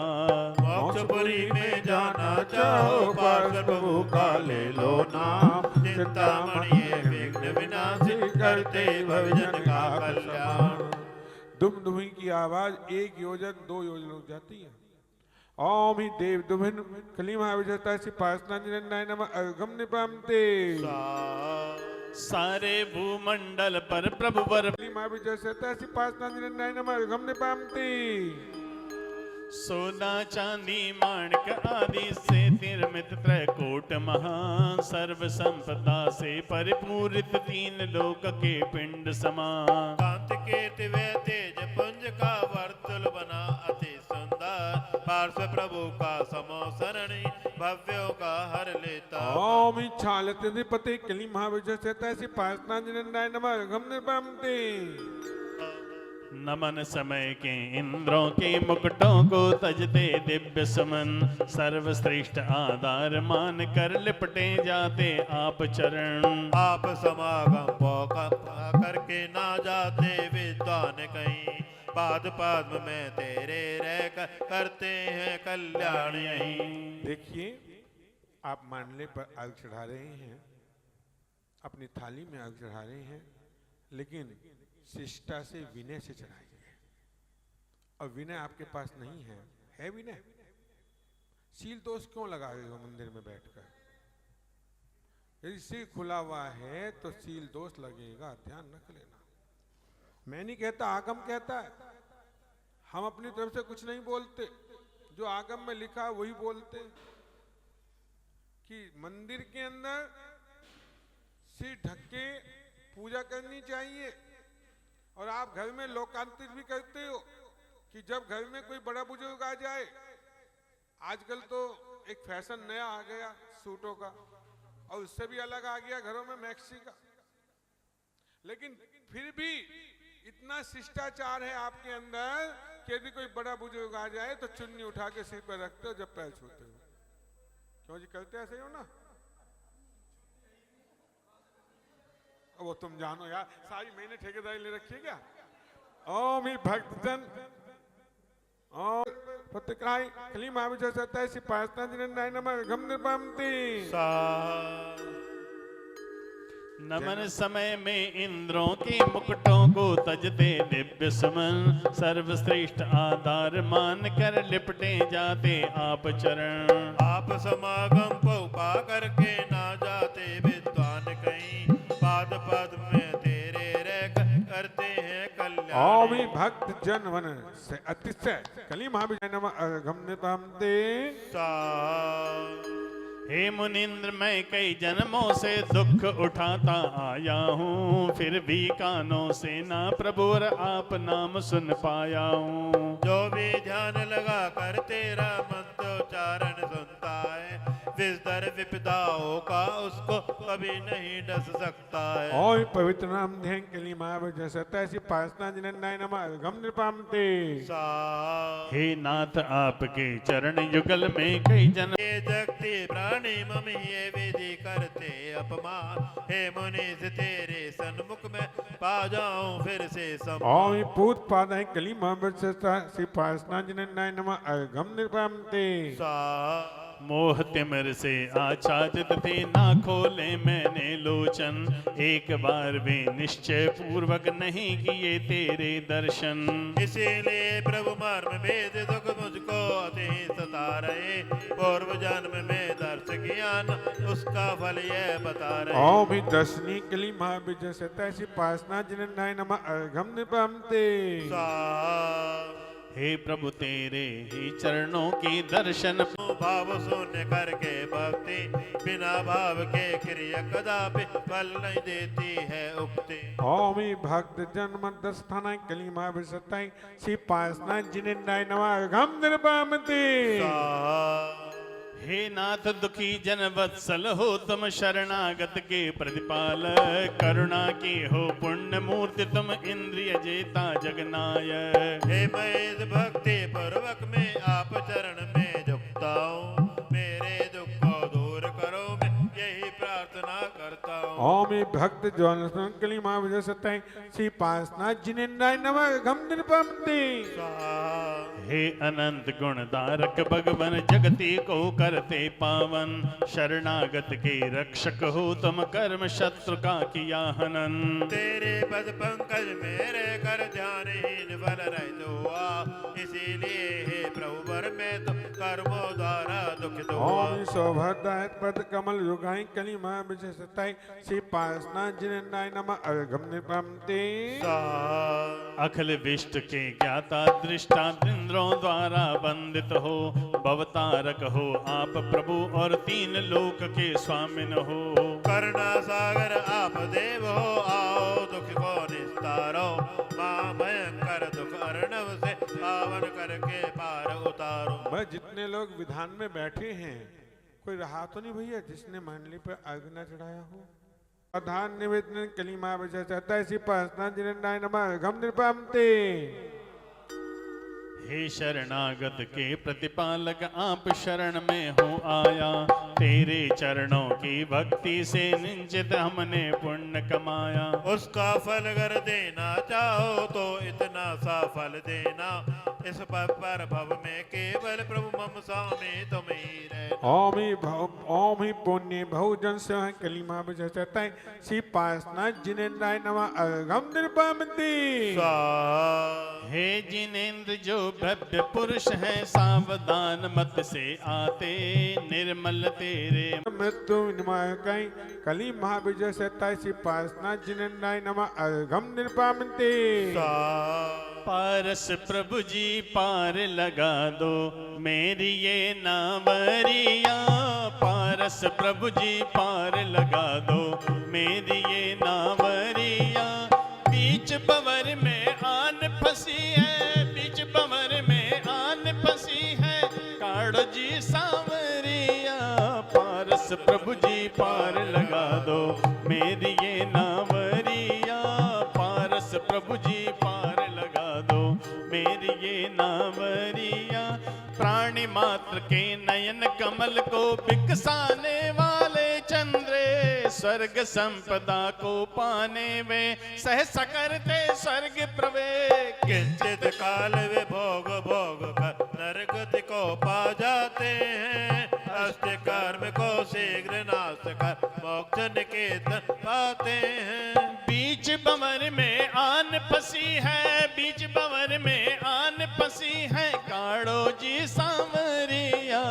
[SPEAKER 5] मोक्षपुरी में जाना चाहो पार्षद प्रभु का ले लो नाम चिंतामणि ये विघ्न विनाशी करते भवजन का कल्याण।
[SPEAKER 3] दुम दुमी की आवाज 1 योजन 2 योजन हो जाती है। ओम ही देव दुभिन कली महाविजयता सी पासना जिन्हें नमः अर्घम निपामते
[SPEAKER 4] सारे भूमंडल पर प्रभु वर
[SPEAKER 3] कली महाविजयता सी पासना जिन्हें नमः अर्घम निपामते।
[SPEAKER 4] सोना चांदी माणक आदि से निर्मित त्रैकूट महान सर्व संपदा से परिपूरित 3 लोक के पिंड समान।
[SPEAKER 5] कांत के दिव्य तेज पुंज का वर्तुल बना अति सुंदर पार्श्व प्रभु का समो सरणी भव्यों का हर लेता।
[SPEAKER 3] ओम इच्छालत अधिपति कली महाविजयता सी पासना जिन्हें नमः अर्घम निपामते।
[SPEAKER 4] नमन समय के इंद्रों के मुकुटों को तजते दिव्य सुमन सर्वश्रेष्ठ आधार मान कर लिपटे जाते आप चरण।
[SPEAKER 5] आप समागम पौका करके ना जाते विद्वान कहीं पाद पद्म में तेरे रह करते हैं कल्याण यहीं।
[SPEAKER 3] देखिए आप मांडले पर अर्घ चढ़ा रहे हैं अपनी थाली में अर्घ चढ़ा रहे हैं लेकिन शिष्टा से विनय से चढ़ाइए और विनय आपके पास नहीं है विनय? सील दोष क्यों लगा रहे हो मंदिर में बैठकर? यदि सिर खुला हुआ है तो सील दोष लगेगा, ध्यान रख लेना। मैं नहीं कहता, आगम कहता है। हम अपनी तरफ से कुछ नहीं बोलते, जो आगम में लिखा है वही बोलते कि मंदिर के अंदर सिर ढक के पूजा करनी चाहिए। और आप घर में लोकांतरित भी करते हो कि जब घर में कोई बड़ा बुजुर्ग आ जाए, आजकल तो एक फैशन नया आ गया सूटों का और उससे भी अलग आ गया घरों में मैक्सी का, लेकिन फिर भी इतना शिष्टाचार है आपके अंदर कि यदि कोई बड़ा बुजुर्ग आ जाए तो चुन्नी उठा के सिर पर रखते हो जब पैर छूते हो। क्यों जी, करते ऐसे हो ना? वो तुम जानो यार, सारी महीने ठेकेदारी ले रखी है क्या? ओम ही भक्तजन और पत्रिकाएं कली महाविजय सत्ता सी पासना जिन्हें नमः घम निपामती।
[SPEAKER 4] नमन समय में इंद्रों के मुकुटों को तजते दिव्य सुमन सर्वश्रेष्ठ आधार मान कर लिपटे जाते आप चरण।
[SPEAKER 5] आप समागम पा करके ना जाते विद्वान कहीं पाद पद्म में तेरे रह करते हैं कल्याण।
[SPEAKER 3] ओम ही भक्त जन वन से अतिशय कली महाविजय नमः घम निपामती।
[SPEAKER 4] हे मुनिंद्र मैं कई जन्मों से दुख उठाता आया हूँ, फिर भी कानों से ना प्रभु और आप नाम सुन पाया हूँ।
[SPEAKER 5] जो भी ध्यान लगा कर तेरा मंत्रोच्चारण सुनता है विस्तर विपदाओं का उसको कभी नहीं डस सकता है।
[SPEAKER 3] ओम पवित्र नाम ध्यान कली महाविजय सत्ता सी पासना जिन्हें नमः घम निपामती।
[SPEAKER 4] हे नाथ आपके चरण युगल में कई जन्म
[SPEAKER 5] जगती प्राणी मम ये विधि करते अपमान हे मुनीष तेरे सन्मुख में पा जाऊं फिर से
[SPEAKER 3] ओम पूत पादाय कली महाविजय सत्ता सी पासना जिन्हें नमः घम निपामती।
[SPEAKER 4] मोह तिमिर से आच्छादित थे, ना खोले मैंने लोचन। एक बार वे निश्चय पूर्वक नहीं किए तेरे दर्शन।
[SPEAKER 5] इसीलिए प्रभु मर्म भेद दुख मुझको अति सता रहे। पूर्व जन्म में दर्श ज्ञान उसका फल यह बता रहे।
[SPEAKER 3] ओम ही दर्शनी कली महाविजय सतैसी पासना जिन्नाय नमः अर्घम निपमते।
[SPEAKER 4] हे प्रभु तेरे ही चरणों की दर्शन।
[SPEAKER 5] भाव शून्य करके भक्ति, बिना भाव के क्रिया कदापि फल नहीं देती है उक्ति।
[SPEAKER 3] ओम ही भक्त जन्म दस्थाना कली महाविजय सताई सी पासना जिन्नाय नमः अर्घम निपमते।
[SPEAKER 4] हे नाथ दुखी जन वत्सल हो तुम शरणागत के प्रतिपाल। करुणा की हो पुण्य मूर्ति तुम इंद्रिय जेता जगनायक।
[SPEAKER 5] हे महेश भक्ति पूर्वक में आप चरण में झुकता हूँ। मेरे दुख को दूर करो मैं यही प्रार्थना करता हूँ।
[SPEAKER 3] ओम ही भक्त जन कली महाविजय सताई सी पासना जिन्नाय नमः अर्घम निपमते।
[SPEAKER 4] हे अनंत गुणधारक भगवन जगती को करते पावन। शरणागत के रक्षक हो तुम कर्म शत्रु का किया हनन।
[SPEAKER 5] तेरे पद पंकज मेरे कर ध्यानहीन बल रहित हुआ। इसीलिए हे प्रभु वर में तो कर्मों द्वारा दुखित हुआ।
[SPEAKER 3] ओम सौभाग्य पद कमल युगाई कली महाविजय सताई सी पासना जिन्नाय नमः अर्घम निपमते।
[SPEAKER 4] अखिल विष्ट के ज्ञाता दृष्टा इंद्रों द्वारा वंदित हो। भवतारक हो आप प्रभु और तीन लोक के स्वामिन हो।
[SPEAKER 5] करुणा सागर आप देव हो आओ दुख को निस्तारो। मां भयंकर दुख अर्णव से पावन करके पार उतारो।
[SPEAKER 3] भाई जितने लोग विधान में बैठे हैं कोई रहा तो नहीं भैया जिसने मंडली पर अर्घ न चढ़ाया हो। प्रधान निवेदन कली महाविजय सताई सी पासना जिन्नाय नमः अर्घम निपमते।
[SPEAKER 4] हे शरणागत के प्रतिपालक आप शरण में हो आया। तेरे चरणों की भक्ति से निंचित हमने पुण्य कमाया।
[SPEAKER 5] उसका फल अगर देना चाहो तो इतना सा फल देना। इस पर भव में केवल प्रभु मम स्वामी तुम ही रहना।
[SPEAKER 3] ओम ही पुण्य बहुजन से कली महाविजय सताई सी पासना जिन्नाय नमः अर्घम निपमते।
[SPEAKER 4] हे जिनेन्द्र जो भव्य पुरुष है सावधान मत से आते। निर्मल तेरे
[SPEAKER 3] मृत्यु निमाय कई कली महाविजय सताई सी पासना जिन्नाय नमः अर्घम निपमते।
[SPEAKER 4] पारस प्रभु जी पार लगा दो मेरी ये नावरिया। पारस प्रभु जी पार लगा दो मेरी ये नावरिया। बीच बवर में आन फंसी है, बीच बवर में आन फंसी है। काढ़ो जी सांवरिया पारस प्रभु जी पार लगा दो मेरी ये नावरिया। पारस प्रभु जी पार लगा दो मेरी ये नावरिया। प्राणी मात्र के नयन कमल को बिकसाने वाले चंद्रे। स्वर्ग संपदा को पाने वे सहसा करते स्वर्ग प्रवेश।
[SPEAKER 5] किंचित काल वे भोग भोग कर नरगति को पा जाते हैं। अष्ट कर्म को शीघ्र नाश कर मोक्ष निकेतन पाते हैं।
[SPEAKER 4] बीच बवर में आन फंसी है, बीच बवर में आन फंसी है। काढ़ो जी सांवरिया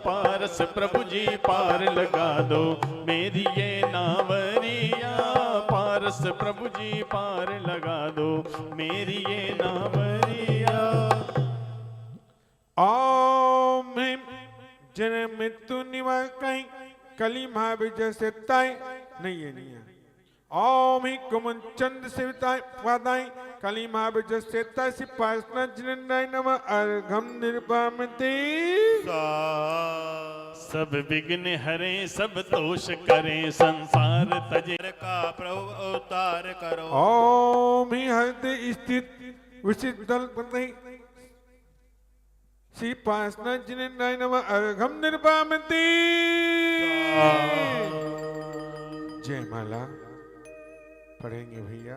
[SPEAKER 4] पारस प्रभु जी पार लगा दो मेरी ये नावरिया। पारस प्रभु जी पार लगा दो मेरी ये नावरिया।
[SPEAKER 3] ओम हिम जन मृत्यु निवाय कई कली महाविजय सताई नहीं ये नहीं है। ओम ही कुमन चंद सेविताई वादाई कली महाविजय सताई सी पासना जिन्नाय नमः अर्घम निपमते।
[SPEAKER 4] सब विघ्न हरे सब दोष करें संसार तजे।
[SPEAKER 5] का प्रभु अवतार करो।
[SPEAKER 3] ओम ही हृदय स्थित विशिष्ट पति सी पासना जिन्नाय नमः अर्घम निपमते। जय माला पढ़ेंगे भैया।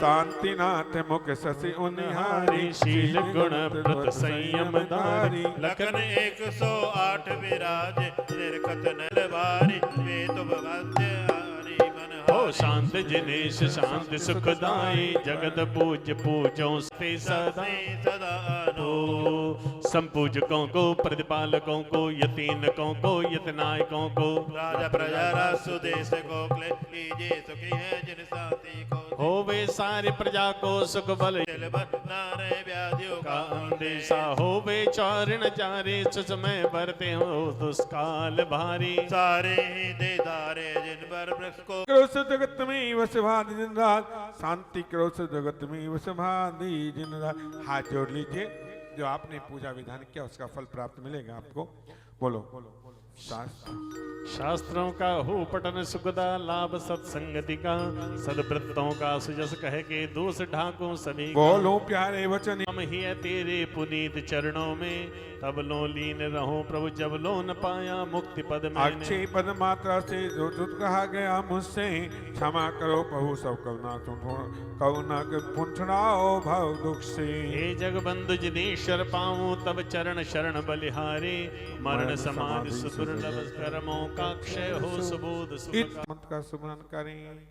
[SPEAKER 3] शांतिनाथ मुख शशि उनिहारी
[SPEAKER 4] शील गुण व्रत संयम धारी
[SPEAKER 5] लखन 108 विराज निरखत नरवारी वे तो भगवत्य हरि मन
[SPEAKER 4] हो शांत जिनेश शांत सुखदाई जगत पूज पूजो ते सदा
[SPEAKER 5] सदा
[SPEAKER 4] हो संपूजकों को प्रतिपालकों को यतीनकों को यतनायकों को
[SPEAKER 5] राजा प्रजा रासु देश को क्ले कीजे सुखी है जिन साथी को
[SPEAKER 4] हो वे सारी प्रजा को सुख बल
[SPEAKER 5] दिल भर नारे व्याधियों
[SPEAKER 4] का अंदेशा हो वे चारण चारे सुसमय बरते हो दुष्काल भारी
[SPEAKER 5] सारे ही दे दारे जिन पर वृक्ष को
[SPEAKER 3] क्रोश जगत में वसभादि दिन रात शांति क्रोश जगत में वसभादि दिन रात। हाथ जोड़ लीजिए, जो आपने पूजा विधान किया उसका फल प्राप्त मिलेगा आपको। बोलो
[SPEAKER 4] शास्त्रों का हो पठन सुखदा लाभ सत्संगति का सदवृत्तों का सुजस कह के दोष ढाको सभी का।
[SPEAKER 3] बोलो प्यारे वचन
[SPEAKER 4] हम ही है तेरे पुनीत चरणों में तब लो लीन रहो प्रभु जब लो न पाया मुक्ति पद में
[SPEAKER 3] अक्षय पद मात्रा से जो तुझ कहा गया मुझसे क्षमा करो प्रभु सब करुणा पुंठनाओ भव दुख से।
[SPEAKER 4] हे जगबंधु जिनेश्वर पाऊं तब चरण शरण बलिहारे मरण समाज सुदुर्लभ कर्मों का क्षय हो सुबोध सुख का।
[SPEAKER 3] मंत्र का सुमरन करें।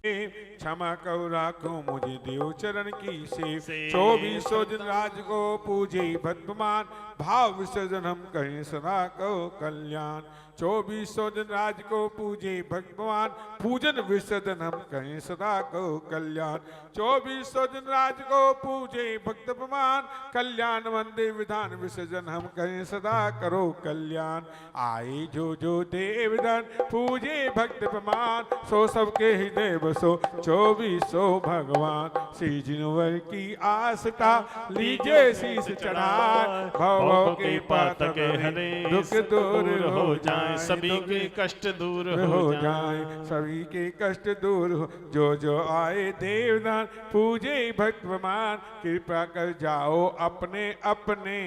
[SPEAKER 3] क्षमा करो राखो मुझे देव चरण की से 24 दिन राज को पूजे भक्तमान भाव विसर्जन हम कहें सदा करो कल्याण। 24 दिन राज को पूजे भगवान पूजन विसर्जन हम कहें सदा करो कल्याण। 24 दिन राज को पूजे भक्त प्रमाण कल्याण वंदे विधान विसर्जन हम कहें सदा करो कल्याण। आए जो देवधन पूजे भक्त प्रमाण सो सबके हृदय बसो 24 भगवान। श्री जिनवर की आस्था लीजिए शीश चढ़ाए भवों के पातक हरे दुख दूर हो जाए
[SPEAKER 4] सभी के कष्ट दूर
[SPEAKER 3] हो जाए सभी के कष्ट दूर हो। जो आए देवदान पूजे भगवान कृपा कर जाओ अपने अपने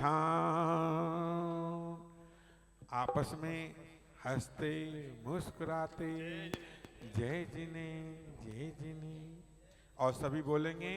[SPEAKER 3] थान। आपस में हंसते मुस्कुराते जय जिने और सभी बोलेंगे